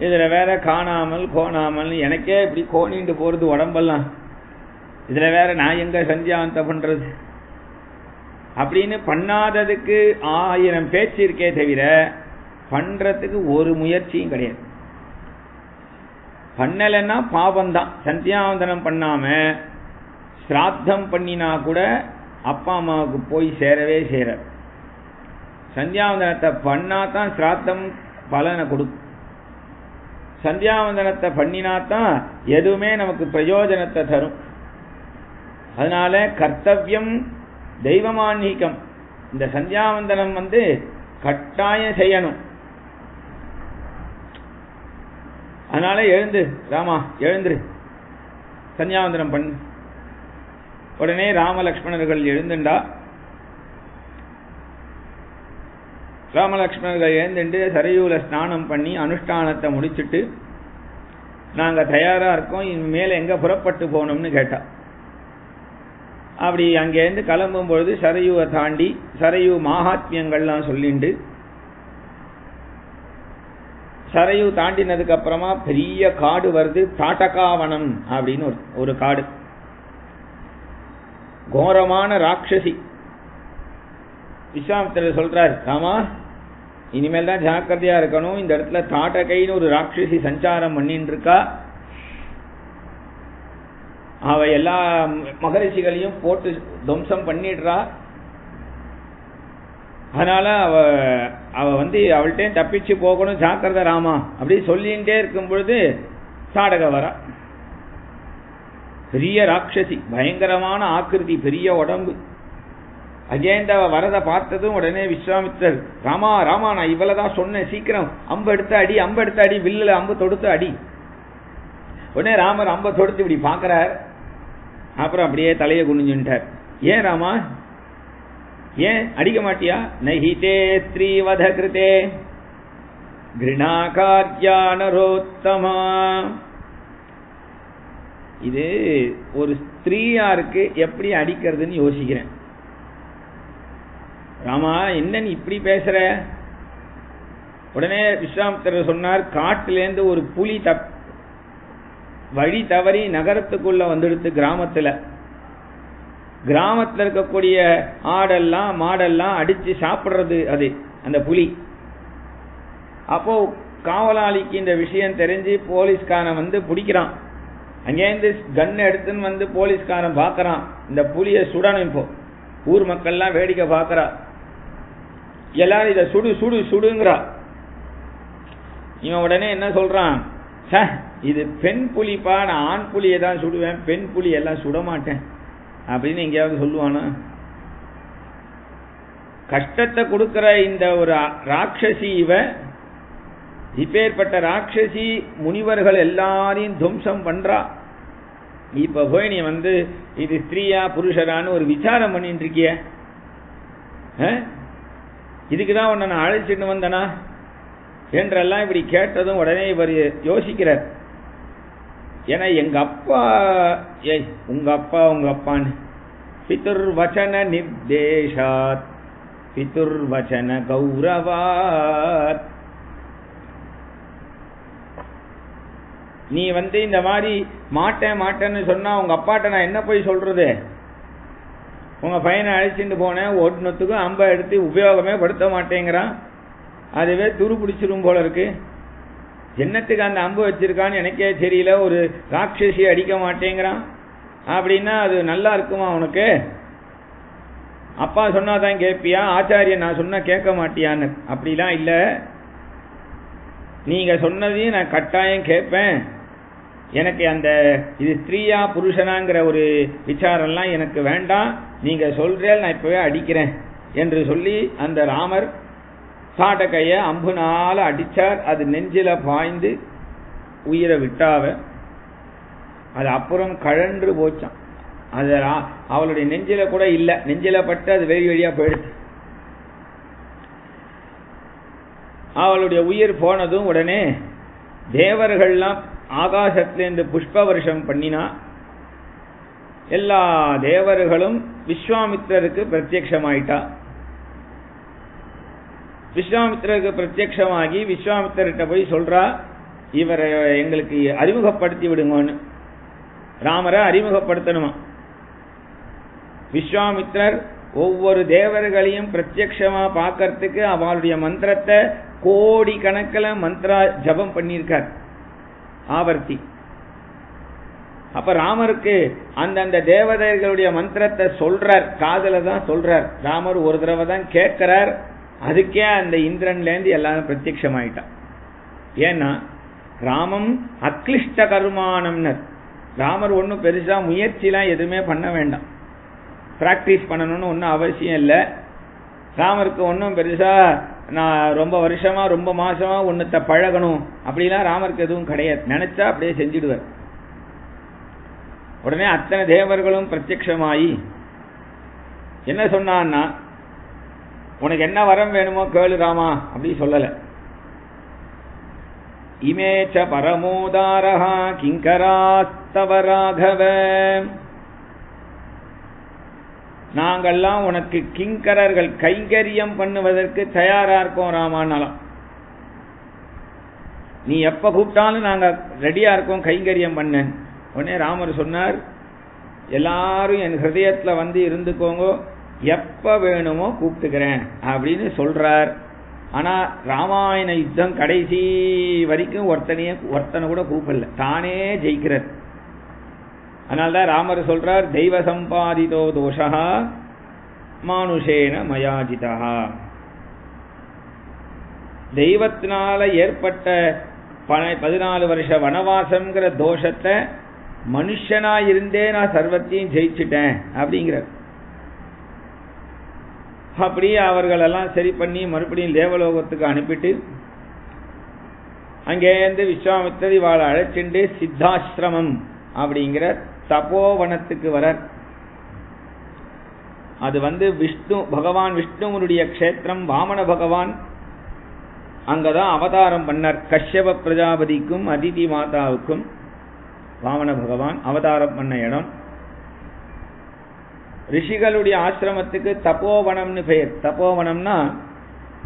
இதுல வேற காணாமல் கோணாமல் எனக்கே இப்படி கோணிட்டு போறது உடம்பெல்லாம், இதுல வேற நான் எங்க சந்தியாவந்தம் பண்றது அப்படின்னு பண்ணாததுக்கு 1000 பேச்சு இருக்கே தவிர பண்றதுக்கு ஒரு முயற்சியும் கிடையாது. பண்ணலைன்னா பாபம்தான். சந்தியாவந்தனம் பண்ணாம ஸ்ராத்தம் பண்ணினா கூட அப்பா அம்மாவுக்கு போய் சேரவே சேர. சந்தியாவந்தனத்தை பண்ணாதான் ஸ்ராத்தம் பலனை கொடுக்கும். சந்தியாவந்தனத்தை பண்ணினாதான் எதுவுமே நமக்கு பிரயோஜனத்தை தரும். அதனால கர்த்தவியம் தெய்வமான்மீகம். இந்த சந்தியாவந்தனம் கட்டாயம் செய்யணும். அதனால எழுந்து ராமா எழுந்துரு சந்தியாவந்தனம் பண்ணு. உடனே ராமலக்ஷ்மணர்கள் எழுந்துண்டா. ராமலக்ஷ்மணர்கள் எழுந்துண்டு சரையூல ஸ்நானம் பண்ணி அனுஷ்டானத்தை முடிச்சுட்டு நாங்க தயாரா இருக்கோம், இனிமேல எங்க புறப்பட்டு போகணும்னு கேட்டா. அப்படி அங்கேருந்து கிளம்பும் பொழுது சரையூவை தாண்டி சரையூ மகாத்மியங்கள்லாம் சொல்லிண்டு சரையூ தாண்டினதுக்கு அப்புறமா பெரிய காடு வருது, தாட்டகாவனம் அப்படின்னு ஒரு காடு. கோரமான ராட்சசி. விஸ்வாமித்திரர் சொல்றார், ராமா இனிமேல் தான் ஜாக்கிரதையா இருக்கணும், இந்த இடத்துல தாட்டகைன்னு ஒரு ராட்சசி சஞ்சாரம் பண்ணிட்டு இருக்கா, அவ எல்லா மகரிஷிகளையும் போட்டு துவம்சம் பண்ணிடுறா, அதனால அவ அவள்கிட்ட தப்பிச்சு போகணும், ஜாக்கிரதை ராமா அப்படி சொல்லிகிட்டே இருக்கும் பொழுது தாடக வரா. பெரிய ராட்சசி, பயங்கரமான ஆக்கிருதி, பெரிய உடம்பு. அஜேந்த வரத பார்த்ததும் உடனே விஸ்வாமித்திரர், ராமா ராமா நான் இவ்வளவுதான் சொன்னேன், சீக்கிரம் அம்பு எடுத்து அடி, அம்பு எடுத்து அடி, வில்லுல அம்பு தொடுத்து அடி. உடனே ராமர் அம்பை தொடுத்து இப்படி பார்க்கிறார். அப்புறம் அப்படியே தலையை குனிஞ்சுட்டார். ஏன் ராமா, ஏன் அடிக்க மாட்டியா? நஹிதே ஸ்ரீவத கிருதே கிருணாகார்யானரோத்தமா. இது ஒரு ஸ்திரீயாருக்கு எப்படி அடிக்கிறதுன்னு யோசிக்கிறேன். ராமா என்ன நீ இப்படி பேசுற? உடனே விஸ்வாமித்திரர் சொன்னார், காட்டிலேருந்து ஒரு புலி வழி தவறி நகரத்துக்குள்ள வந்துடுத்து. கிராமத்தில் இருக்கக்கூடிய ஆடெல்லாம் மாடெல்லாம் அடிச்சு சாப்பிடுறது அது அந்த புலி. அப்போ காவலாளிக்கு இந்த விஷயம் தெரிஞ்சு போலீஸ்காரன் பிடிக்கிறான். அங்கேருந்து கன் எடுத்துன்னு போலீஸ்காரன் பார்க்கறான், இந்த புலியை சுடணும். இப்போ ஊர் மக்கள்லாம் வேடிக்கை பார்க்கறா. எல்லாரும் இதை சுடு சுடு சுடுங்கிறா. இவன் உடனே என்ன சொல்றான், இது பெண் புலிப்பா, நான் ஆண் புலியை தான் சுடுவேன், பெண் புலி எல்லாம் சுட மாட்டேன் அப்படின்னு எங்கேயாவது சொல்லுவானா? கஷ்டத்தை கொடுக்கிற இந்த ஒரு ராட்சசி இவ. இப்பேற்பட்ட ராட்சசி முனிவர்கள் எல்லாரையும் துவம்சம் பண்றா. இப்ப போய் நீ இது ஸ்திரீயா புருஷரான்னு ஒரு விசாரம் பண்ணிட்டு இருக்கிய, இதுக்குதான் உன்னை நான் அழைச்சிட்டு வந்தனா என்றெல்லாம் இப்படி கேட்டதும் உடனே இவர் யோசிக்கிறார். ஏன்னா எங்க அப்பா, உங்க அப்பான்னு பிதுர் வச்சன நிர்தேஷாத் பிதுர் வச்சன கௌரவாத். நீ இந்த மாதிரி மாட்டேன்னு சொன்னா உங்க அப்பாட்ட நான் என்ன போய் சொல்றது? உங்க பையனை அழைச்சிட்டு போனேன், ஒன்னுத்துக்கும் அம்பை எடுத்து உபயோகமே படுத்த மாட்டேங்கிறான், அதுவே துரு பிடிச்சிரும் போல இருக்கு, என்னத்துக்கு அந்த அம்பு வச்சிருக்கான்னு எனக்கே தெரியல, ஒரு ராட்சசி அடிக்க மாட்டேங்கிறான் அப்படின்னா அது நல்லா இருக்குமா உனக்கு? அப்பா சொன்னாதான் கேட்பியா, ஆச்சாரியன் நான் சொன்னா கேட்க மாட்டியான்னு? அப்படிலாம் இல்ல, நீங்க சொன்னதையும் நான் கட்டாயம் கேட்பேன். எனக்கு அந்த இது ஸ்திரீயா புருஷனாங்கிற ஒரு விசாரம்லாம் எனக்கு வேண்டாம், நீங்க சொல்றேன், நான் இப்பவே அடிக்கிறேன் என்று சொல்லி அந்த ராமர் சாட்டக்கைய அம்புனால அடிச்சார். அது நெஞ்சில பாய்ந்து உயிரை விட்டாவ. அது அப்புறம் கழன்று போச்சான். அது அவளுடைய நெஞ்சில கூட இல்லை, நெஞ்சில பட்டு அது வெளி வழியா போயிடுச்சு. அவளுடைய உயிர் போனதும் உடனே தேவர்கள்லாம் ஆகாசத்திலிருந்து புஷ்ப வருஷம் பண்ணினா. எல்லா தேவர்களும் விஸ்வாமித்திரருக்கு பிரத்யட்சமாயிட்டா. விஸ்வாமித்திரருக்கு பிரத்யட்சமாகி விஸ்வாமித்திரர்கிட்ட போய் சொல்றா, இவரை எங்களுக்கு அறிமுகப்படுத்தி விடுங்கன்னு. ராமரை அறிமுகப்படுத்தணுமா. விஸ்வாமித்திரர் ஒவ்வொரு தேவர்களையும் பிரத்யட்சமா பார்க்கறதுக்கு அவளுடைய மந்திரத்தை கோடி கணக்கில் மந்திரா ஜபம் பண்ணியிருக்கார் ஆவர்த்தி. அப்ப ராமருக்கு அந்தந்த தேவதைகளுடைய மந்திரத்தை சொல்றார், காதல தான் சொல்றார். ராமர் ஒரு தடவை தான் கேட்கிறார். அதுக்கே அந்த இந்திரன்லேருந்து எல்லாரும் பிரத்யட்சமாயிட்டான். ஏன்னா ராமம் அக்லிஷ்ட கர்மானம்னர். ராமர் ஒன்றும் பெருசா முயற்சிலாம் எதுவுமே பண்ண வேண்டாம், பிராக்டிஸ் பண்ணணும்னு ஒன்றும் அவசியம் இல்லை. ராமருக்கு ஒன்றும் பெருசா நான் ரொம்ப வருஷமா ரொம்ப மாசமா ஒன்றுத்த பழகணும் அப்படிலாம் ராமருக்கு எதுவும் கிடையாது. நினைச்சா அப்படியே செஞ்சிடுவார். உடனே அத்தனை தேவர்களும் பிரத்யட்சமாயி என்ன சொன்னான்னா, உனக்கு என்ன வரம் வேணுமோ கேளு ராமா அப்படி சொல்லல. இமேச்ச பரமோதாரஹா கிங்கராஸ்தவ ராகவ, நாங்கள்லாம் உனக்கு கிங்கரர்கள், கைங்கரியம் பண்ணுவதற்கு தயாரா இருக்கோம் ராமானாலாம். நீ எப்ப கூப்பிட்டாலும் நாங்க ரெடியா இருக்கோம் கைங்கரியம் பண்ண. உடனே ராமர் சொன்னார், எல்லாரும் என் ஹிருதயத்துல வந்து இருந்துக்கோங்க, எப்ப வேணுமோ கூப்பிட்டுக்கிறேன் அப்படின்னு சொல்றார். ஆனா ராமாயண யுத்தம் கடைசி வரைக்கும் ஒருத்தனை கூட கூப்பிடல, தானே ஜெயிக்கிறார். அதனால்தான் ராமர் சொல்றார், தெய்வ சம்பாதிதோ தோஷா மானுஷேன மயாஜிதா. தெய்வத்தினால ஏற்பட்ட 14 வருஷ வனவாசம்ங்கிற தோஷத்தை மனுஷனா இருந்தே நான் சர்வத்தையும் ஜெயிச்சுட்டேன் அப்படிங்கிறார். அப்படி அவர்களெல்லாம் சரி பண்ணி மறுபடியும் தேவலோகத்துக்கு அனுப்பிட்டு அங்கேருந்து விஸ்வாமித்திரர் இவாளை அழைச்சிண்டு சித்தாசிரமம் அப்படிங்கிற தபோவனத்துக்கு வரார். அது விஷ்ணு பகவான் விஷ்ணுவனுடைய க்ஷேத்திரம். வாமன பகவான் அங்கதான் அவதாரம் பண்ணார். கஷ்யப பிரஜாபதிக்கும் அதிதி மாதாவுக்கும் வாமன பகவான் அவதாரம் பண்ண இடம். ரிஷிகளுடைய ஆசிரமத்துக்கு தபோவனம்னு பெயர். தபோவனம்னா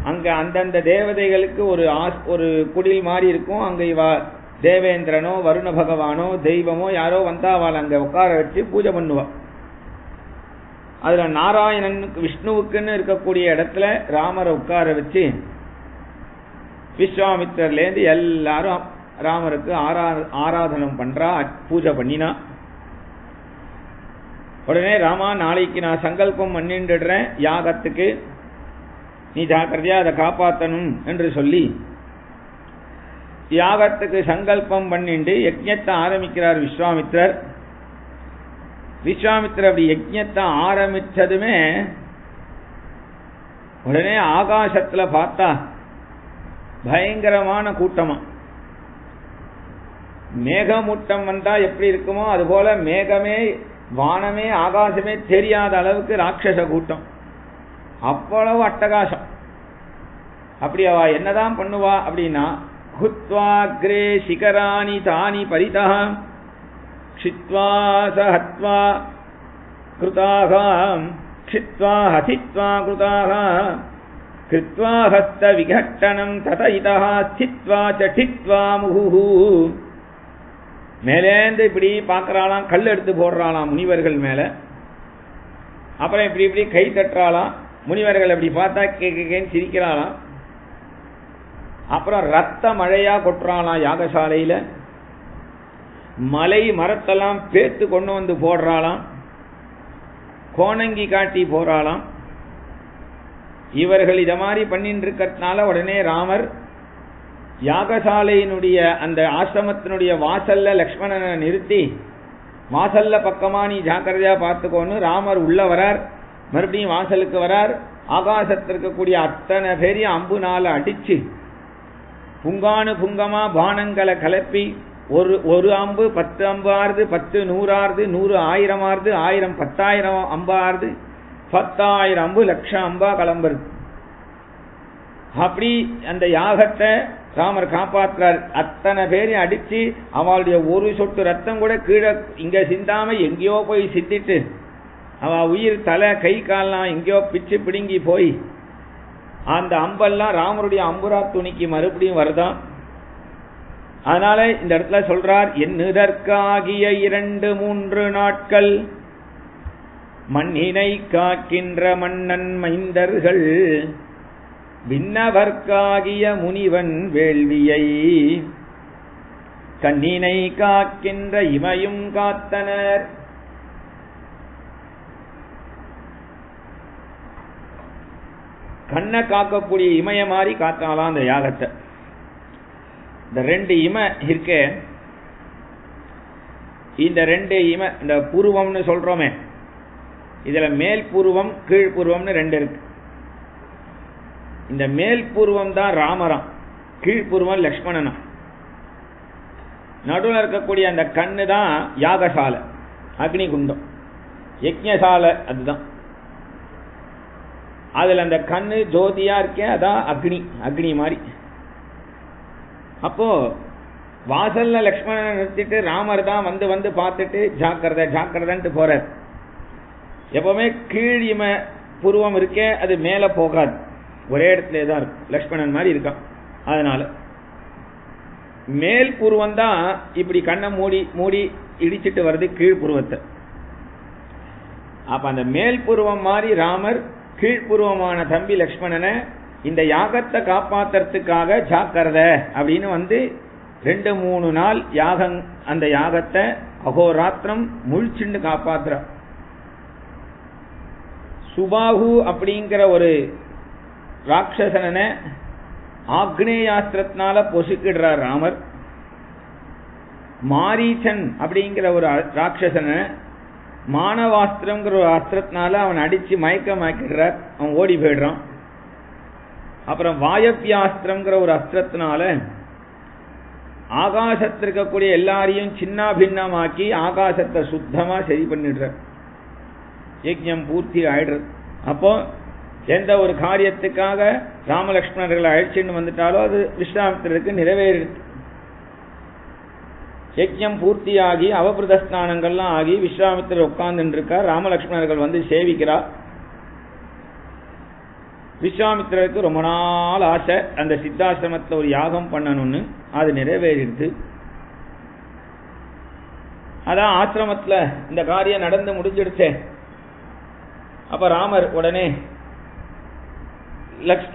அங்க அந்தந்த தேவதைகளுக்கு ஒரு குடில் மாதிரி இருக்கும். அங்க தேவேந்திரனோ வருண பகவானோ தெய்வமோ யாரோ வந்தா அவள் அங்க உட்கார வச்சு பூஜை பண்ணுவா. அதுல நாராயணனுக்கு விஷ்ணுவுக்குன்னு இருக்கக்கூடிய இடத்துல ராமரை உட்கார வச்சு விஸ்வாமித்திரர்லேருந்து எல்லாரும் ராமருக்கு ஆராதனம் பண்றா, பூஜை பண்ணினா. உடனே ராமா, நாளைக்கு நான் சங்கல்பம் பண்ணிடுறேன் யாகத்துக்கு, நீ ஜாக்கிரதையா அதை காப்பாற்றணும் என்று சொல்லி யாகத்துக்கு சங்கல்பம் பண்ணிட்டு யஜ்ஞத்தை ஆரம்பிக்கிறார் விஸ்வாமித்திரர். விஸ்வாமித்திரர் அப்படி யஜ்ஞத்தை ஆரம்பிச்சதுமே உடனே ஆகாசத்துல பார்த்தா பயங்கரமான கூட்டமா. மேகமூட்டம் வந்தா எப்படி இருக்குமோ அதுபோல மேகமே வானமே ஆகாசமே தெரியாத அளவுக்கு ராட்சச கூட்டம். அவ்வளவு அட்டகாசம். அப்படி அவ என்னதான் பண்ணுவா அப்படின்னா, ஹுத்வாக்ரே சிகராணி தானி பரிதா க்ஷித்வா சஹத்வா கிருதாகாம் க்ஷித்வா ஹசித்வா கிருதாகாம் கிருத்வா ஹஸ்த விகட்டனம் ததைதா ஸ்தித்வா சடித்வா முஹு. மேலேந்து இப்படி பார்க்கறாளாம், கல் எடுத்து போடுறாளாம் முனிவர்கள் மேல. அப்புறம் இப்படி இப்படி கை தட்டுறாளாம். முனிவர்கள் அப்படி பார்த்தா கேன்னு சிரிக்கிறாளாம். அப்புறம் ரத்த மழையா கொட்டுறாளாம் யாகசாலையில. மலை மரத்தெல்லாம் பேத்து கொண்டு வந்து போடுறாளாம். கோணங்கி காட்டி போறாளாம். இவர்கள் இத மாதிரி பண்ணிட்டு இருக்கிறதுனால உடனே ராமர் யாகசாலையினுடைய அந்த ஆசிரமத்தினுடைய வாசல்ல லக்ஷ்மணனை நிறுத்தி, வாசல்ல பக்கமா நீ ஜாக்கிரதையா பார்த்துக்கோன்னு ராமர் உள்ள வரார். மறுபடியும் வாசலுக்கு வரார். ஆகாசத்தில் இருக்கக்கூடிய அத்தனை பேரையும் அம்புனால அடிச்சு புங்கானு புங்கமா பானங்களை கலப்பி, ஒரு அம்பு 10 அம்பு ஆறுது, 10 100 ஆறுது, 100 1000 ஆறுது, 1000 10,000 அம்பா ஆறுது, 10,000 அம்பு லட்சம் அம்பா கிளம்புறது. அப்படி அந்த யாகத்தை ராமர் காப்பாற்றுறார். அத்தனை பேரையும் அடிச்சு அவளுடைய ஒரு சொட்டு ரத்தம் கூட கீழே இங்க சிந்தாம எங்கேயோ போய் சித்திட்டு, அவ உயிர் தலை கை கால்லாம் எங்கேயோ பிச்சு பிடுங்கி போய் அந்த அம்பெல்லாம் ராமருடைய அம்புரா துணிக்கு மறுபடியும் வருதான். அதனால இந்த இடத்துல சொல்றார், என்னதற்காகிய 2-3 நாட்கள் மண்ணினை காக்கின்ற மன்னன் மைந்தர்கள் விண்ணவர்க்காகிய முனிவன் வேள்வியை கண்ணினை காக்கின்ற இமையும் காத்தனர். கண்ணை காக்கக்கூடிய இமய மாதிரி காத்தாலாம் அந்த யாகத்தை. இந்த 2 இம இருக்க, இந்த 2 இம, இந்த பூர்வம்னு சொல்றோமே, இதுல மேல் பூர்வம் கீழ் பூர்வம்னு 2 இருக்கு. இந்த மேல் பூர்வம் தான் ராமராம், கீழ்பூர்வம் லக்ஷ்மணனா. நடுவில் இருக்கக்கூடிய அந்த கண்ணு தான் யாகசாலை, அக்னி குண்டம், யஜ்ஞசாலை அதுதான். அதுல அந்த கண்ணு ஜோதியா இருக்கே, அதான் அக்னி, அக்னி மாதிரி. அப்போ வாசல்ல லக்ஷ்மணனை நிறுத்திட்டு ராமர் தான் வந்து பார்த்துட்டு ஜாக்கிரதை ஜாக்கிரதைன்ட்டு போறார். எப்பவுமே கீழ் இம பூர்வம் இருக்கே, அது மேல போகாது, ஒரே இடத்துல தான் இருக்கும், லக்ஷ்மணன் மாதிரி இருக்கான். அதனால மேல் பூர்வம் தான் இப்படி கண்ணை மூடி மூடி இடிச்சிட்டு வருது கீழ்பூர்வத்தை. அப்ப அந்த மேல் பூர்வம் மாதிரி ராமர் கீழ்பூர்வமான தம்பி லக்ஷ்மணனை இந்த யாகத்தை காப்பாத்துறதுக்காக ஜாக்கிரதை அப்படின்னு 2-3 நாள் யாகம், அந்த யாகத்தை அகோராத்திரம் முழிச்சுண்டு காப்பாத்துற. சுபாகு அப்படிங்கிற ஒரு ராட்சசனை ஆக்னேயாஸ்திரத்தினால பொசுக்கிடுறார் ராமர். மாரீச்சன் அப்படிங்கிற ஒரு ராட்சசனை மானவாஸ்திரங்கிற ஒரு அஸ்திரத்தினால அவன் அடிச்சு மயக்கமாக்கிடுறார், அவன் ஓடி போயிடுறான். அப்புறம் வாயவியாஸ்திரங்கிற ஒரு அஸ்திரத்தினால ஆகாசத்தில் இருக்கக்கூடிய எல்லாரையும் சின்ன பின்னமாக்கி ஆகாசத்தை சுத்தமா சரி பண்ணிடுற. யஜ்ஞம் பூர்த்தி ஆயிடுறது. அப்போ எந்த ஒரு காரியத்துக்காக ராமலக்ஷ்மணர்களை அழைச்சின்னு வந்துட்டாலோ அது விஸ்வாமித்திரருக்கு நிறைவேறிடுது. யஜ்ஞம் பூர்த்தியாகி அவபிரத ஸ்நானங்கள்லாம் ஆகி விஸ்வாமித்திரர் உட்கார்ந்து இருக்கார். ராமலக்ஷ்மணர்கள் சேவிக்கிறார். விஸ்வாமித்திரருக்கு ரொம்ப நாள் ஆசை, அந்த சித்தாசிரமத்தில் ஒரு யாகம் பண்ணணும்னு. அது நிறைவேறிடுது. அதான் ஆசிரமத்தில் இந்த காரியம் நடந்து முடிஞ்சிடுச்சே. அப்ப ராமர் உடனே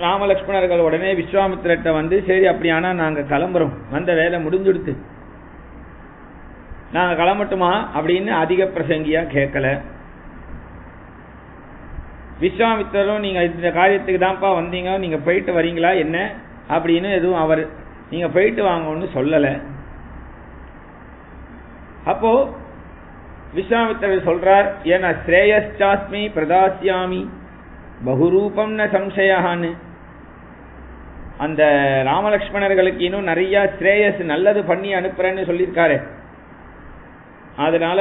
ராமலக்ஷ்மணர்கள் உடனே விஸ்வாமித்திரர்கிட்ட சரி அப்படியானா நாங்க கிளம்புறோம், வந்த வேலை முடிஞ்சுடுத்து, நாங்க கிளம்பட்டுமா அப்படின்னு அதிக பிரசங்கியா கேட்கல. விஸ்வாமித்திரரும் நீங்க இந்த காரியத்துக்கு தான்ப்பா வந்தீங்க, நீங்க போயிட்டு வரீங்களா என்ன அப்படின்னு எதுவும் அவர் நீங்க போயிட்டு வாங்கன்னு சொல்லல. அப்போ விஸ்வாமித்திரர் சொல்றார், ஏன்னா ஸ்ரேயஸ்சாஸ்மி பிரதாஸ்யாமி பகுரூபம் ந சம்சயான்னு. அந்த ராமலக்ஷ்மணர்களுக்கு இன்னும் நிறைய ஸ்ரேயஸ் நல்லது பண்ணி அனுப்புறேன்னு சொல்லியிருக்காரு. அதனால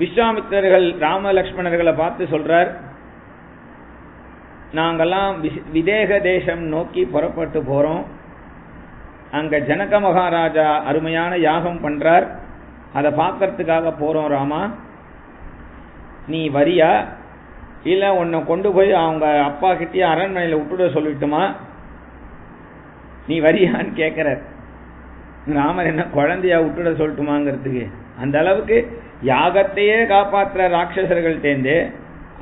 விஸ்வாமித்திரர்கள் ராமலக்ஷ்மணர்களை பார்த்து சொல்றார், நாங்கெல்லாம் விதேக தேசம் நோக்கி புறப்பட்டு போறோம். அங்க ஜனக மகாராஜா அருமையான யாகம் பண்றார், அதை பார்க்கறதுக்காக போறோம். ராமா, நீ வரியா இல்ல உன்னை கொண்டு போய் அவங்க அப்பா கிட்டே அரண்மனையில விட்டுட சொல்லிட்டுமா, நீ வரியான்னு கேட்கிறார். ராமர் என்ன குழந்தையா விட்டுட சொல்லட்டுமாங்கிறதுக்கு அந்த அளவுக்கு யாகத்தையே காப்பாற்றுற ராட்சசர்கள் தேர்ந்து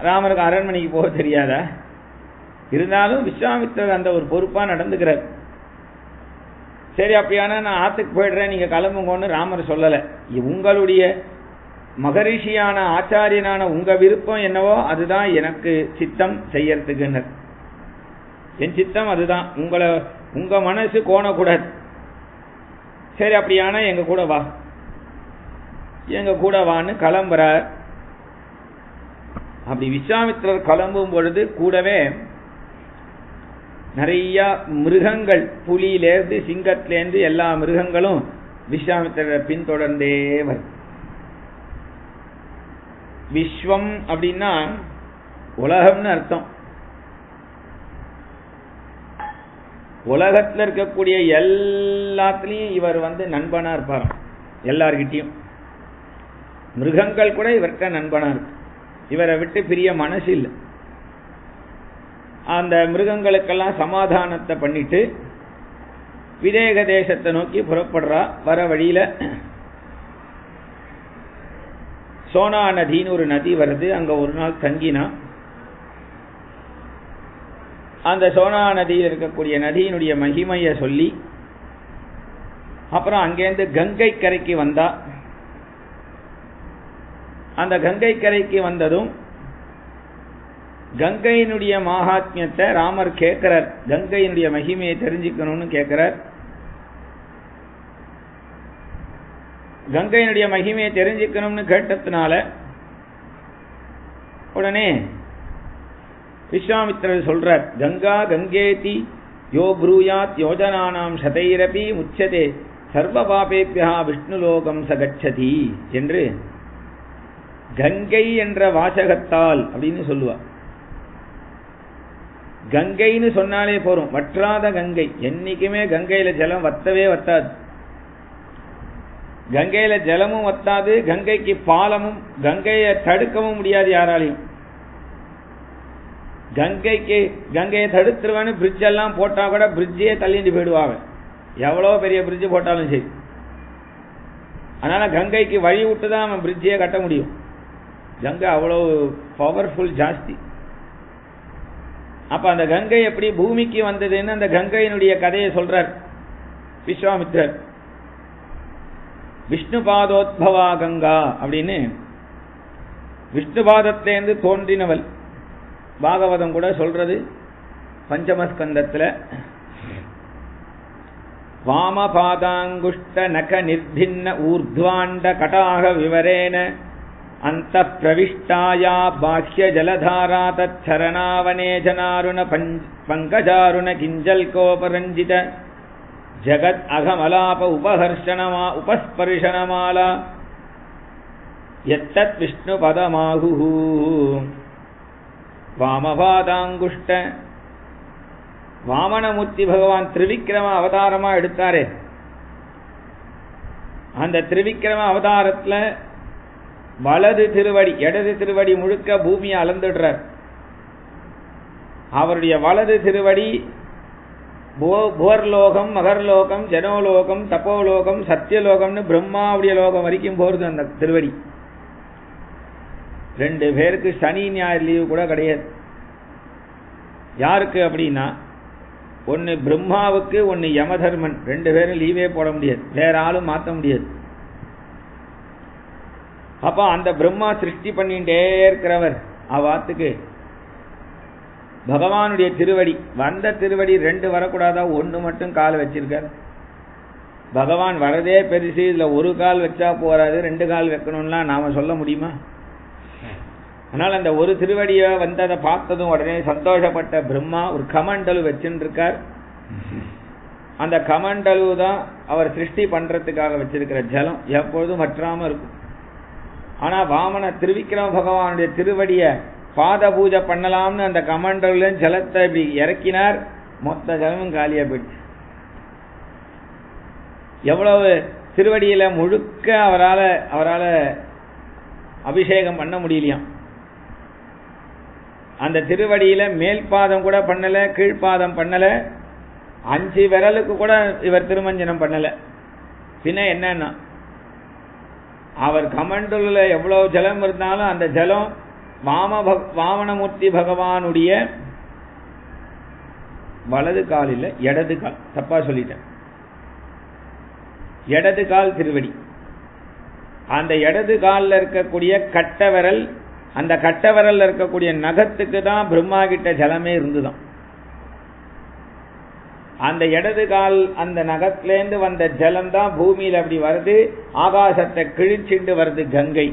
ராமருக்கு அரண்மனைக்கு போக தெரியாதா? இருந்தாலும் விஸ்வாமித்திரர் அந்த ஒரு பொறுப்பா நடந்துக்கிறார். சரி அப்படியானா நான் ஆத்துக்கு போயிடுறேன், நீங்க கிளம்புங்கன்னு ராமர் சொல்லலை. உங்களுடைய மகரிஷியான ஆச்சாரியனான உங்க விருப்பம் என்னவோ அதுதான் எனக்கு சித்தம் செய்யறதுக்குன்னு. என் சித்தம் அதுதான். உங்களை உங்க மனசு கோணக்கூடாது. சரி, அப்படியானா எங்க கூட வா, எங்க கூட வான்னு கிளம்புறார். அப்படி விஸ்வாமித்திரர் கிளம்பும் பொழுது கூடவே நிறைய மிருகங்கள், புலியிலேருந்து சிங்கத்திலேருந்து எல்லா மிருகங்களும் விஸ்வாமித்திரரை பின்தொடர்ந்தே வரும். விஸ்வம் அப்படின்னா உலகம்னு அர்த்தம். உலகத்தில் இருக்கக்கூடிய எல்லாத்துலயும் இவர் நண்பனா இருப்பார். எல்லார்கிட்டையும் மிருகங்கள் கூட இவர்கிட்ட நண்பனா இருக்கு. இவரை விட்டு பிரிய மனசு இல்லை. அந்த மிருகங்களுக்கெல்லாம் சமாதானத்தை பண்ணிட்டு விதேக தேசத்தை நோக்கி புறப்படுறா. வர வழியில சோனா நதின்னு ஒரு நதி வருது. அங்க ஒரு நாள் தங்கினா அந்த சோனா நதியில் இருக்கக்கூடிய நதியினுடைய மகிமையை சொல்லி அப்புறம் அங்கேருந்து கங்கை கரைக்கு வந்தா. அந்த கங்கை கரைக்கு வந்ததும் கங்கையினுடைய மகாத்மியத்தை ராமர் கேட்கிறார். கங்கையினுடைய மகிமையை தெரிஞ்சுக்கணும்னு கேட்கிறார். கங்கையினுடைய மகிமையை தெரிஞ்சுக்கணும்னு கேட்டதுனால உடனே விஸ்வாமித்திரர் சொல்றார், கங்கா கங்கேதி யோ ப்ரூயாத் யோஜனானாம் சதைரபி முச்சதே சர்வ பாபேபியா விஷ்ணுலோகம் சகச்சதி என்று கங்கை என்ற வாசகத்தால் அப்படின்னு சொல்லுவார். கங்கைன்னு சொன்னாலே போறோம், வற்றாத கங்கை. என்னைக்குமே கங்கையில ஜலம் வத்தவே வத்தாது. கங்கையில ஜலமும் வத்தாது, கங்கைக்கு பாலமும், கங்கையை தடுக்கவும் முடியாது யாராலையும். கங்கையை தடுத்துருவான்னு பிரிட்ஜ் எல்லாம் போட்டா கூட பிரிட்ஜே தள்ளிட்டு போயிடுவாங்க, எவ்வளோ பெரிய பிரிட்ஜ் போட்டாலும் சரி. அதனால கங்கைக்கு வழி விட்டு தான் அவன் பிரிட்ஜே கட்ட முடியும். கங்கை அவ்வளோ பவர்ஃபுல், ஜாஸ்தி. அப்ப அந்த கங்கை எப்படி பூமிக்கு வந்ததுன்னு அந்த கங்கையினுடைய கதையை சொல்றார் விஸ்வாமித்திரர். விஷ்ணு பாதோத்பவா கங்கா அப்படின்னு, விஷ்ணு பாதத்திலேருந்து தோன்றினவள். பாகவதம் கூட சொல்றது பஞ்சமஸ்கந்தத்துல, வாமபாதாங்குஷ்ட நக நிர்பின்ன ஊர்த்வாண்ட கடாக விவரேன அந்த பிரவிஷ்டாயா பாஹ்ய ஜலதாரா தச்சரணாவனே ஜனாருண பங்கஜாருண கிஞ்சல் கோபரஞ்சித ஜகத் அகமலாப உபஸ்பர்ஷனமாலா எத்தத் விஷ்ணு பதமாகு. வாமபாதாங்குஷ்ட, வாமனமூர்த்தி பகவான் திரிவிக்ரம அவதாரமா எடுத்தாரே, அந்த திரிவிக்ரம அவதாரத்துல வலது திருவடி இடது திருவடி முழுக்க பூமியை அளந்துடுறார். அவருடைய வலது திருவடி புவர்லோகம், மகர்லோகம், ஜனோலோகம், தப்போலோகம், சத்தியலோகம்னு பிரம்மாவுடைய லோகம் வரைக்கும் போறது அந்த திருவடி. 2 பேருக்கு சனி ஞாயிறு லீவு கூட கிடையாது. யாருக்கு அப்படின்னா, ஒன்னு பிரம்மாவுக்கு, ஒன்னு யமதர்மன். 2 பேரும் லீவே போட முடியாது, வேற ஆளும் மாற்ற முடியாது. அப்ப அந்த பிரம்மா சிருஷ்டி பண்ணிட்டே இருக்கிறவர், அவாத்துக்கு பகவானுடைய திருவடி, வந்த திருவடி 2 வரக்கூடாதா, 1 மட்டும் கால் வச்சிருக்கார். பகவான் வரதே பெருசு, இதுல 1 கால் வச்சா போறாது, 2 கால் வைக்கணும்லாம் நாம சொல்ல முடியுமா? அதனால அந்த ஒரு திருவடியை வந்ததை பார்த்ததும் உடனே சந்தோஷப்பட்ட பிரம்மா ஒரு கமண்டலு வச்சுட்டு இருக்கார். அந்த கமண்டலு தான் அவர் சிருஷ்டி பண்றதுக்காக வச்சிருக்கிற ஜலம், எப்பொழுதும் வற்றாம இருக்கும். ஆனா வாமன திருவிக்ரம பகவானுடைய திருவடிய பாத பூஜை பண்ணலாம்னு அந்த கமண்டல ஜலத்தை இப்படி இறக்கினார், மொத்த ஜலமும் காலியா போயிடுச்சு. எவ்வளவு திருவடியில முழுக்க அவரால அபிஷேகம் பண்ண முடியலையாம். அந்த திருவடியில மேல் பாதம் கூட பண்ணல, கீழ்பாதம் பண்ணல, 5 விரலுக்கு கூட இவர் திருமஞ்சனம் பண்ணல. பின்ன என்னன்னா, அவர் கமண்டல எவ்வளவு ஜலம் இருந்தாலும் அந்த ஜலம் வாமனமூர்த்தி பகவானுடைய வலது கால் இல்ல, இடது கால், தப்பா சொல்லிட்டேன், இடது கால் திருவடி. அந்த இடது காலில் இருக்கக்கூடிய கட்ட விரல், அந்த கட்ட விரல்ல இருக்கக்கூடிய நகத்துக்கு தான் பிரம்மா கிட்ட ஜலமே இருந்துதான். அந்த இடது கால் அந்த நகத்திலேருந்து வந்த ஜலம்தான் பூமியில் அப்படி வருது, ஆகாசத்தை கிழிச்சிண்டு வருது கங்கை.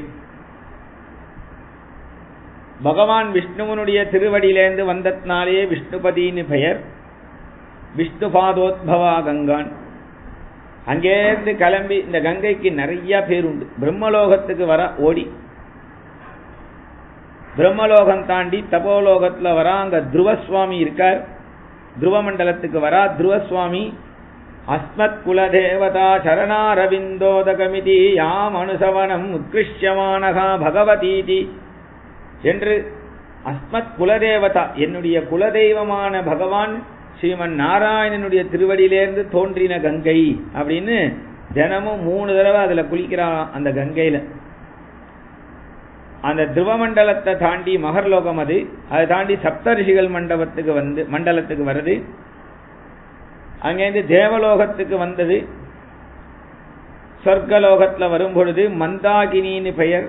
பகவான் விஷ்ணுவனுடைய திருவடியிலேருந்து வந்ததுனாலே விஷ்ணுபதினு பெயர். விஷ்ணு பாதோத்பவா கங்கான். அங்கேருந்து கிளம்பி இந்த கங்கைக்கு நிறைய பேர் உண்டு. பிரம்மலோகத்துக்கு வர ஓடி, பிரம்மலோகம் தாண்டி தபோலோகத்துல வரா, அங்க துருவசுவாமி இருக்கார். துருவமண்டலத்துக்கு வரா துருவசுவாமி. அஸ்மத் குலதேவதா சரணாரவிந்தோதகமிதி யாம் அனுசவனம் உத்கிருஷ்யமானகா பகவதீதி என்று அஸ்மத் குலதேவதா, என்னுடைய குலதெய்வமான பகவான் ஸ்ரீமன் நாராயணனுடைய திருவடியிலேருந்து தோன்றின கங்கை அப்படின்னு தினமும் 3 தடவை அதுல குளிக்கிறான் அந்த கங்கையில. அந்த துருவமண்டலத்தை தாண்டி மகர்லோகம், அதை தாண்டி சப்தரிஷிகள் மண்டலத்துக்கு வருது. அங்கேருந்து தேவலோகத்துக்கு வந்தது. சொர்க்கலோகத்துல வரும் பொழுது மந்தாகினின்னு பெயர்.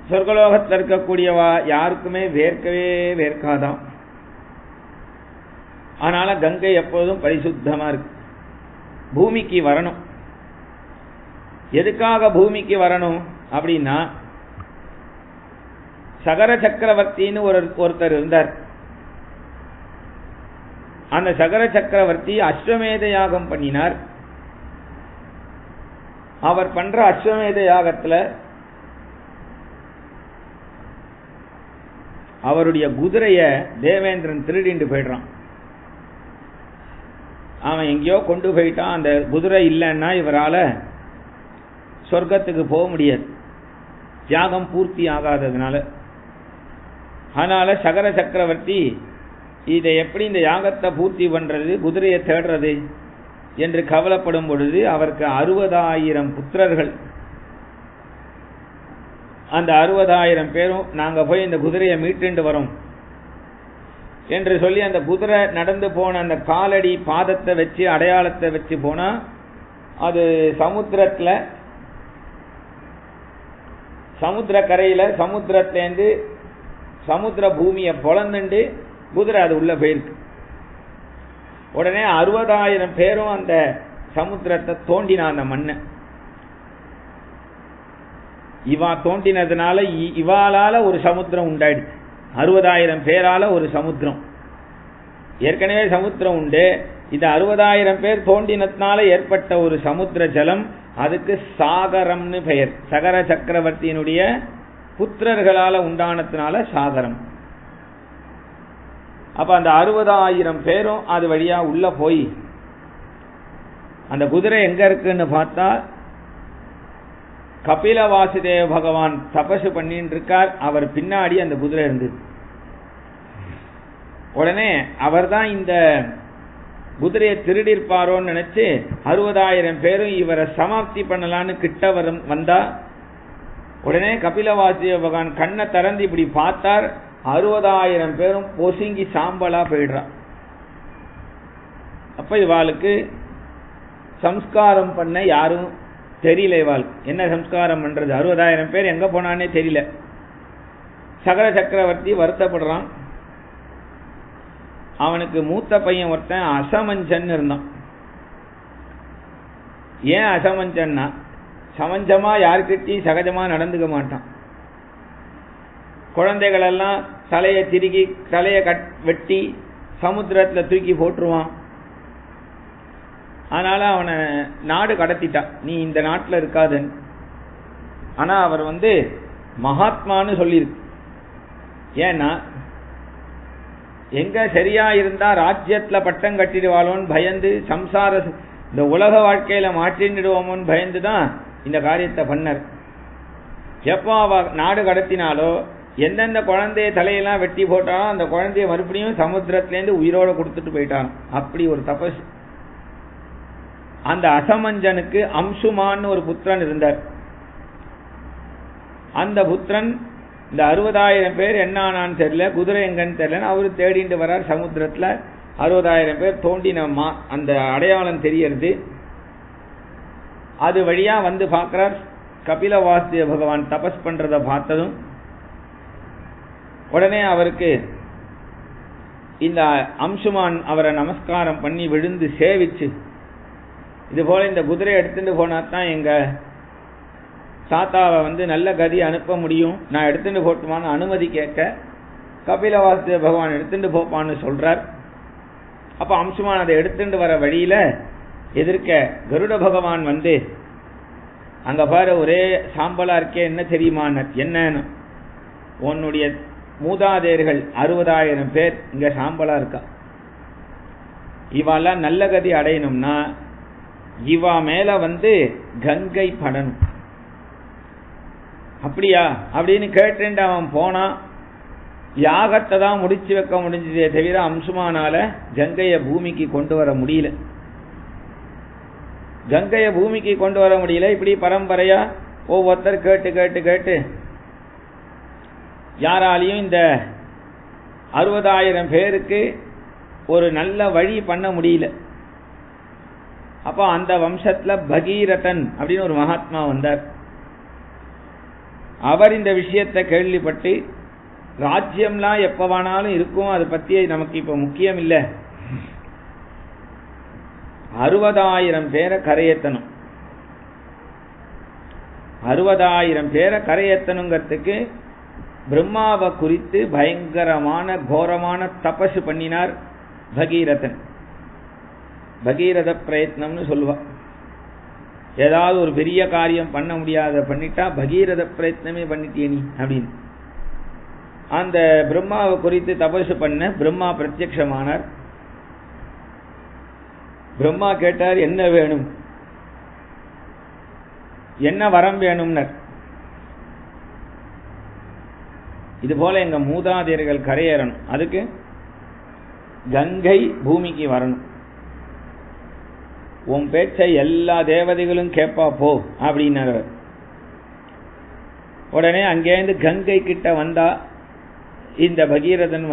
சொர்க்கலோகத்தில் இருக்கக்கூடியவா யாருக்குமே வேர்க்காதான். அதனால கங்கை எப்போதும் பரிசுத்தமா இருக்கு. பூமிக்கு வரணும். எதுக்காக பூமிக்கு வரணும் அப்படின்னா, சகர சக்கரவர்த்தின்னு ஒருத்தர் இருந்தார். அந்த சகர சக்கரவர்த்தி அஸ்வமேத யாகம் பண்ணினார். அவர் பண்ற அஸ்வமேத யாகத்துல அவருடைய குதிரைய தேவேந்திரன் திருடிண்டு போயிடுறான். அவன் எங்கேயோ கொண்டு போயிட்டான். அந்த குதிரை இல்லைன்னா இவரால சொர்க்கத்துக்கு போக முடியாது, யாகம் பூர்த்தி ஆகாததுனால. அதனால சகர சக்கரவர்த்தி இதை எப்படி இந்த யாகத்தை பூர்த்தி பண்றது, குதிரையை தேடுறது என்று கவலைப்படும் பொழுது அவருக்கு 60,000 புத்திரர்கள். அந்த 60,000 பேரும் நாங்க போய் இந்த குதிரையை மீட்டுண்டு வரோம் என்று சொல்லி அந்த குதிரை நடந்து போன அந்த காலடி பாதத்தை வச்சு அடையாளத்தை வச்சு போனா, அது சமுத்திர கரையில சமுத்திரத்திலேருந்து சமுத்திர பூமியை பொளந்துண்டு குதிரை அது உள்ள போயிருக்கு. உடனே 60,000 பேரும் அந்த சமுத்திரத்தை தோண்டினா, அந்த மண்ணை இவா தோண்டினதுனால இவாளால ஒரு சமுத்திரம் உண்டாயிடுச்சு. 60,000 பேரால ஒரு சமுத்திரம். ஏற்கனவே சமுத்திரம் உண்டு, இது 60,000 பேர் தோண்டினத்தினால ஏற்பட்ட ஒரு சமுத்திர ஜலம். அதுக்கு சாகரம்னு பெயர். சகர சக்கரவர்த்தியினுடைய புத்திரர்களால உண்டானத்தினால சாகரம். அப்ப அந்த 60,000 பேரும் அது வழியா உள்ள போய் அந்த குதிரை எங்க இருக்குன்னு பார்த்தா, கபில வாசுதேவ பகவான் தபசு பண்ணிட்டு இருக்கார். அவர் பின்னாடி அந்த குதிரை இருந்தது. உடனே அவர் தான் இந்த குதிரையை திருடிருப்பாரோன்னு நினைச்சு 60,000 பேரும் இவரை சமாப்தி பண்ணலான்னு கிட்ட வந்தா, உடனே கபில வாசுதேவ பகவான் கண்ணை திறந்து இப்படி பார்த்தார். 60,000 பேரும் பொசுங்கி சாம்பலா போயிடுறா. அப்ப இவாளுக்கு சம்ஸ்காரம் பண்ண யாரும் தெரியல. இவாள் என்ன சம்ஸ்காரம் பண்றது? 60,000 பேர் எங்க போனானே தெரியல. சகர சக்கரவர்த்தி வருத்தப்படுறான். அவனுக்கு மூத்த பையன் ஒருத்தன் அசமஞ்சன் இருந்தான். ஏன் அசமஞ்சன்னா, சமஞ்சமா யாருக்கிட்டையும் சகஜமா நடந்துக்க மாட்டான். குழந்தைகள் எல்லாம் தலையை திருகி தலையை வெட்டி சமுத்திரத்துல தூக்கி போட்டுருவான். அதனால அவனை நாடு கடத்திட்டான், நீ இந்த நாட்டில் இருக்காதுன்னு. ஆனா அவர் மகாத்மான்னு சொல்லியிருக்கு. ஏன்னா எங்க சரியா இருந்தா ராஜ்யத்துல பட்டம் கட்டிடுவாளோன்னு பயந்து, சம்சார இந்த உலக வாழ்க்கையில மாற்றிடுவோமோன்னு பயந்துதான் இந்த காரியத்தை பண்ணார். எப்போ அவ நாடு கடத்தினாலோ, எந்தெந்த குழந்தைய தலையெல்லாம் வெட்டி போட்டாலோ அந்த குழந்தைய மறுபடியும் சமுத்திரத்திலேருந்து உயிரோட கொடுத்துட்டு போயிட்டான். அப்படி ஒரு தபஸ். அந்த அசமஞ்சனுக்கு அம்சுமான்னு ஒரு புத்திரன் இருந்தார். அந்த புத்திரன் இந்த 60,000 பேர் என்ன ஆனான்னு தெரியல, குதிரை எங்கன்னு தெரியல, அவரு தேடிட்டு வர்றார். சமுத்திரத்துல 60,000 பேர் தோண்டின அந்த அடையாளம் தெரியறது. அது வழியா வந்து பார்க்கிறார். கபில வாசுதேவ பகவான் தபஸ் பண்றத பார்த்ததும் உடனே அவருக்கு இந்த அம்சுமான் அவரை நமஸ்காரம் பண்ணி விழுந்து சேவிச்சு, இது போல இந்த குதிரை எடுத்துட்டு போனாதான் எங்க தாத்தாவை நல்ல கதி அனுப்ப முடியும், நான் எடுத்துட்டு போட்டுமான்னு அனுமதி கேட்க கபிலவாசுதேவ பகவான் எடுத்துட்டு போப்பான்னு சொல்றார். அப்ப அம்சுமான் அதை எடுத்துட்டு வர வழியில எதிர்க்க கருட பகவான் அங்க பாரு ஒரே சாம்பலா இருக்கே, என்ன தெரியுமான்னு. என்னன்னு, உன்னுடைய மூதாதையர்கள் 60,000 பேர் இங்க சாம்பலா இருக்கா, இவாலாம் நல்ல கதி அடையணும்னா இவா மேல கங்கை படணும். அப்படியா அப்படின்னு கேட்டு அவன் போனா, யாகத்தை தான் முடிச்சு வைக்க முடிஞ்சதே தவிர அம்சுமானால கங்கைய பூமிக்கு கொண்டு வர முடியல. கங்கைய பூமிக்கு கொண்டு வர முடியல. இப்படி பரம்பரையா ஒவ்வொருத்தர் கேட்டு கேட்டு கேட்டு யாராலையும் இந்த 60,000 பேருக்கு ஒரு நல்ல வழி பண்ண முடியல. அப்ப அந்த வம்சத்துல பகீரதன் அப்படின்னு ஒரு மகாத்மா வந்தார். அவர் இந்த விஷயத்தை கேள்விப்பட்டு, ராஜ்யம்லாம் எப்பவானாலும் இருக்கும், அதை பத்தி நமக்கு இப்ப முக்கியம் இல்லை, 60,000 பேரை கரையேற்றணும். 60,000 பேரை கரையேற்றணுங்கிறதுக்கு பிரம்மாவை குறித்து பயங்கரமான கோரமான தபசு பண்ணினார் பகீரதன். பகீரத பிரயத்னம்னு சொல்லுவா. ஏதாவது ஒரு பெரிய காரியம் பண்ண முடியாத பண்ணிட்டா பகீரத பிரயத்னமே பண்ணிட்டே நீ அப்படின்னு. அந்த பிரம்மாவை குறித்து தபசு பண்ண பிரம்மா பிரத்யக்ஷமானார். பிரம்மா கேட்டார், என்ன வேணும், என்ன வரம் வேணும்னர். இது போல எங்க மூதாதையர்கள் கரையேறணும், அதுக்கு கங்கை பூமிக்கு வரணும், உன் பேச்சை எல்லா தேவதைகளும் கேட்பா போ அப்படின்னார். உடனே அங்கேருந்து கங்கை கிட்ட வந்தா இந்த பகீரதன்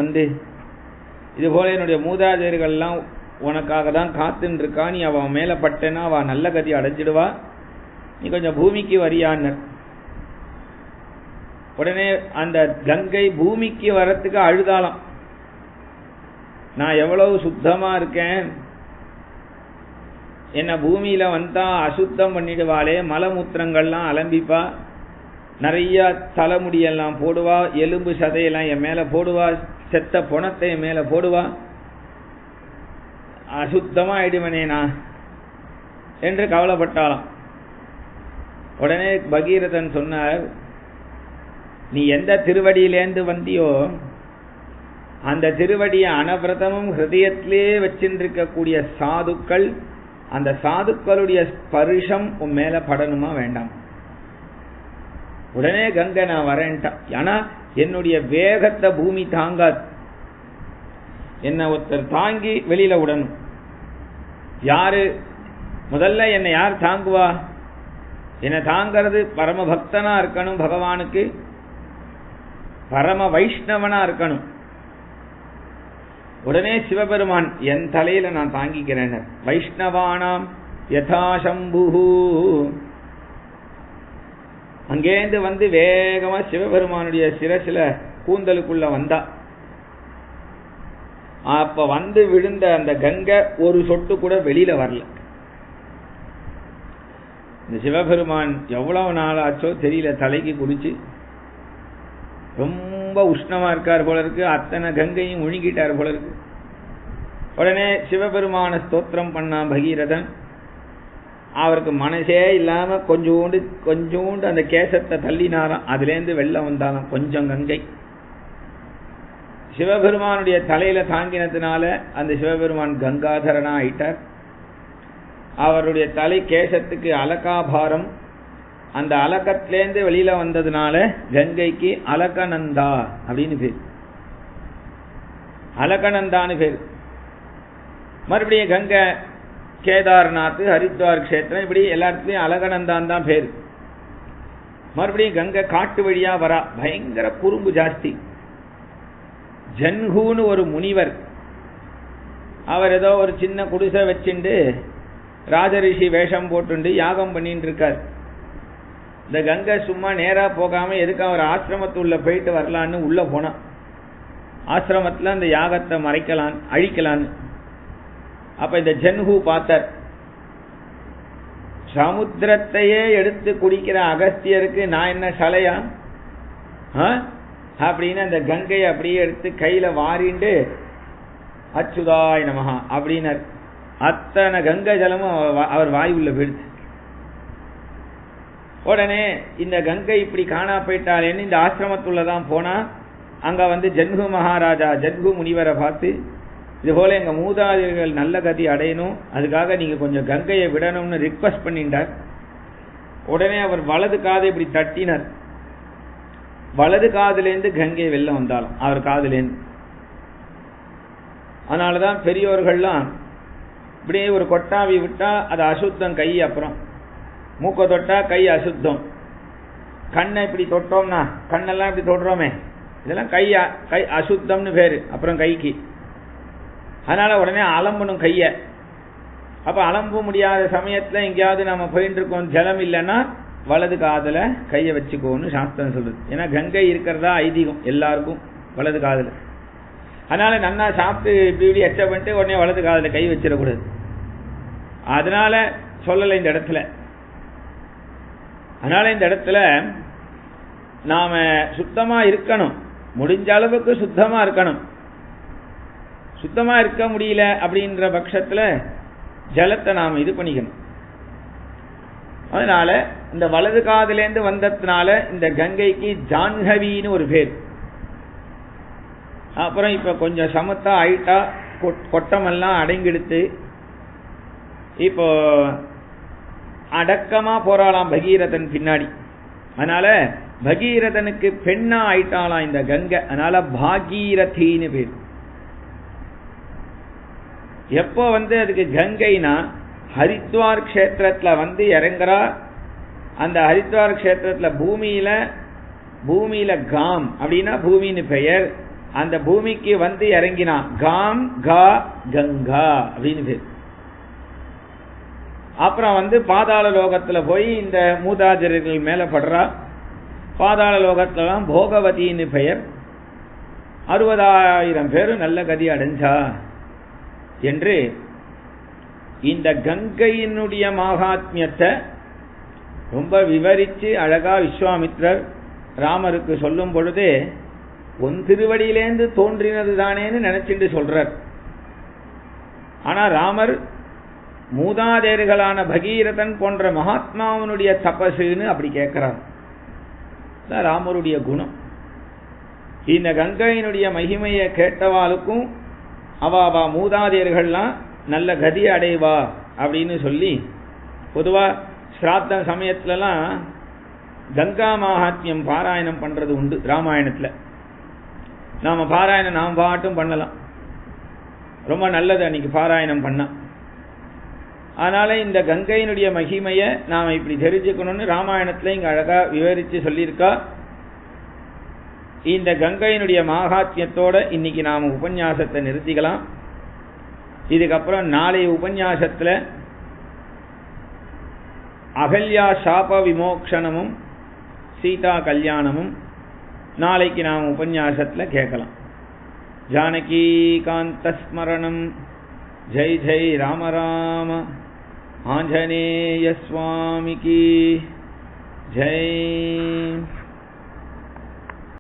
இது போல என்னுடைய மூதாதையர்கள்லாம் உனக்காக தான் காத்துன்னு இருக்கா, நீ அவன் மேல பட்டனா அவ நல்ல கதி அடைஞ்சிடுவா, நீ கொஞ்சம் பூமிக்கு வரியான்னு. உடனே அந்த கங்கை பூமிக்கு வரத்துக்கு அழுதாலாம், நான் எவ்வளவு சுத்தமா இருக்கேன், என்ன பூமியில வந்தா அசுத்தம் பண்ணிடுவாளே, மலமூத்திரங்கள்லாம் அலம்பிப்பா, நிறைய தலைமுடியெல்லாம் போடுவா, எலும்பு சதையெல்லாம் என் மேல போடுவா, செத்த பொணத்தை என் மேல போடுவா, அசுத்தமா ஆயிடுவனேனா என்று கவலைப்பட்டாலாம். உடனே பகீரதன் சொன்னார், நீ எந்த திருவடியிலேந்து வந்தியோ அந்த திருவடியை அனவிரதமும் ஹிருதயத்திலே வச்சிருக்கக்கூடிய சாதுக்கள், அந்த சாதுக்களுடைய ஸ்பர்ஷம் உன் மேல படணுமா வேண்டாம். உடனே கங்கை நான் வரேன்ட்டா. ஆனா என்னுடைய வேகத்தை பூமி தாங்காது, என்ன ஒருத்தர் தாங்கி வெளியில விடணும். யாரு முதல்ல என்னை யார் தாங்குவா, என்னை தாங்கிறது பரம பக்தனா இருக்கணும், பகவானுக்கு பரம வைஷ்ணவனா இருக்கணும். உடனே சிவபெருமான் என் தலையில நான் தாங்கிக்கிறேன். வைஷ்ணவானாம் யதாசம்பு. அங்கேந்து வேகமா சிவபெருமானுடைய சிரசில கூந்தலுக்குள்ள வந்தா. அப்ப விழுந்த அந்த கங்கை ஒரு சொட்டு கூட வெளியில வரல. இந்த சிவபெருமான் எவ்வளவு நாள் ஆச்சோ தெரியல, தலைக்கு குடிச்சு ரொம்ப உஷ்ணமா இருக்கார் போல இருக்கு, அத்தனை கங்கையும் முழுங்கிட்டார் போல இருக்கு. உடனே சிவபெருமான ஸ்தோத்திரம் பண்ணா பகீரதன். அவருக்கு மனசே இல்லாம கொஞ்சோண்டு அந்த கேசத்தை தள்ளினாராம், அதுலேருந்து வெள்ளம் வந்தாலும் கொஞ்சம் கங்கை சிவபெருமானுடைய தலையில தாங்கினதுனால அந்த சிவபெருமான் கங்காதரனா ஆயிட்டார். அவருடைய தலை கேசத்துக்கு அலகாபாரம், அந்த அலக்கத்திலேருந்து வெளியில வந்ததுனால கங்கைக்கு அலகநந்தா அப்படின்னு பேர், அலகநந்தான்னு பேர். மறுபடியும் கங்கை கேதார்நாத், ஹரித்வார் கஷேத்திரம், இப்படி எல்லா இடத்துலயும் அலகநந்தான் தான் பேர். மறுபடியும் கங்கை காட்டு வழியா வரா, பயங்கர குறும்பு ஜாஸ்தி. ஜன்ஹூன்னு ஒரு முனிவர், அவர் ஏதோ ஒரு சின்ன குடிசை வச்சுண்டு ராஜரிஷி வேஷம் போட்டுண்டு யாகம் பண்ணிட்டு இருக்கார். இந்த கங்கை சும்மா நேரா போகாம எதுக்கு அவர் ஆசிரமத்துள்ள போயிட்டு வரலான்னு உள்ள போனான். ஆசிரமத்தில் அந்த யாகத்தை அழிக்கலான்னு. அப்ப இந்த ஜன்ஹு பார்த்தார், சமுத்திரத்தையே எடுத்து குடிக்கிற அகஸ்தியருக்கு நான் என்ன சலையா அப்படின்னு அந்த கங்கையை அப்படியே எடுத்து கையில வாரிண்டு அச்சுதாய் நமஹா அப்படின்னார். அத்தனை கங்கை ஜலமும் அவர் வாயுள்ள போயிடுச்சு. உடனே இந்த கங்கை இப்படி காணா போயிட்டாலேன்னு இந்த ஆசிரமத்துள்ளதான் போனா அங்க ஜன்ஹு மகாராஜா ஜன்ஹு முனிவரை பார்த்து, இது போல எங்க மூதாதையர்கள் நல்ல கதி அடையணும், அதுக்காக நீங்க கொஞ்சம் கங்கையை விடணும்னு ரிக்வஸ்ட் பண்ணிட்டார். உடனே அவர் வலது காதை இப்படி தட்டினார். வலது காதுலேருந்து கங்கை வெள்ளம் வந்தாலும் அவர் காதுலேருந்து. அதனாலதான் பெரியோர்கள்லாம் இப்படியே ஒரு கொட்டாவி விட்டா அது அசுத்தம் கை, அப்புறம் மூக்க தொட்டா கை அசுத்தம், கண்ணை இப்படி தொட்டோம்னா கண்ணெல்லாம் இப்படி தொடுறோமே இதெல்லாம் கை அசுத்தம்னு பேரு அப்புறம் கைக்கு. அதனால உடனே அலம்பணும் கைய. அப்ப அலம்ப முடியாத சமயத்துல எங்கேயாவது நம்ம போயிட்டு இருக்கோம், ஜலம் இல்லைன்னா வலது காதுல கையை வச்சுக்கோன்னு சாஸ்திரம் சொல்லுது. ஏன்னா கங்கை இருக்கிறதா ஐதீகம் எல்லாருக்கும் வலது காதுல. அதனால நன்னா சாப்பிட்டு இப்படி எச்ச பண்ணிட்டு உடனே வலது காதுல கை வச்சிடக்கூடாது. அதனால சொல்லலை இந்த இடத்துல. அதனால இந்த இடத்துல நாம சுத்தமா இருக்கணும், முடிஞ்ச அளவுக்கு சுத்தமா இருக்கணும். சுத்தமா இருக்க முடியல அப்படின்ற பட்சத்துல ஜலத்தை நாம இது பண்ணிக்கணும். அதனால இந்த வலது காதிலேருந்து வந்ததுனால இந்த கங்கைக்கு ஜான்ஹவின்னு ஒரு பேர். அப்புறம் இப்ப கொஞ்சம் சமத்தா ஆயிட்டா, கொட்டமெல்லாம் அடங்கிடுத்து, இப்போ அடக்கமா போறாளாம் பகீரதன் பின்னாடி. அதனால பகீரதனுக்கு பெண்ணா ஆயிட்டாளாம் இந்த கங்கை. அதனால பாகீரதின்னு பேர். எப்போ அதுக்கு கங்கைனா ஹரித்வார் கஷேத்திரத்துல இறங்குறா. அந்த ஹரித்வார் கஷேத்திரத்துல பூமியில காம் அப்படின்னா பூமின்னு பெயர். அந்த பூமிக்கு இறங்கினா காம் கா கங்கா அப்படின்னு பேர். அப்புறம் பாதாள லோகத்துல போய் இந்த மூதாதையர்கள் மேல படுறா. பாதாள லோகத்துலாம் போகவதின்னு பெயர். 60,000 பேரு நல்ல கதி அடைஞ்சா என்று இந்த கங்கையினுடைய மகாத்மியத்தை ரொம்ப விவரிச்சு அழகா விஸ்வாமித்ரர் ராமருக்கு சொல்லும் பொழுதே உன் திருவடியிலேந்து தோன்றினது தானேன்னு நினைச்சிட்டு சொல்றார். ஆனா ராமர் மூதாதையர்களான பகீரதன் போன்ற மகாத்மாவனுடைய தபசுன்னு அப்படி கேட்கிறார். ராமருடைய குணம். இந்த கங்கையினுடைய மகிமையை கேட்டவாளுக்கும் அவா மூதாதையர்கள்லாம் நல்ல கதி அடைவா அப்படின்னு சொல்லி, பொதுவா ஸ்ராத்த சமயத்துலலாம் கங்கா மகாத்மியம் பாராயணம் பண்றது உண்டு. ராமாயணத்துல நாம பாராயணம் நாம் பாட்டும் பண்ணலாம், ரொம்ப நல்லது அன்னைக்கு பாராயணம் பண்ணா. அதனால இந்த கங்கையினுடைய மகிமையை நாம இப்படி தெரிஞ்சுக்கணும்னு ராமாயணத்துல இங்க அழகா விவரிச்சு சொல்லியிருக்கா. இந்த கங்கையினுடைய மகாத்மியத்தோட இன்னைக்கு நாம உபன்யாசத்தை நிறுத்திக்கலாம். இதுக்கப்புறம் நாளைய உபன்யாசத்துல அகல்யா சாப விமோக்ஷனமும் சீதா கல்யாணமும் நாளைக்கு நாம் உபன்யாசத்துல கேட்கலாம். ஜானகி காந்த ஸ்மரணம். ஜெய் ஜெய் ராம ராம. ஆஞ்சநேய சுவாமிக்கு ஜெய்.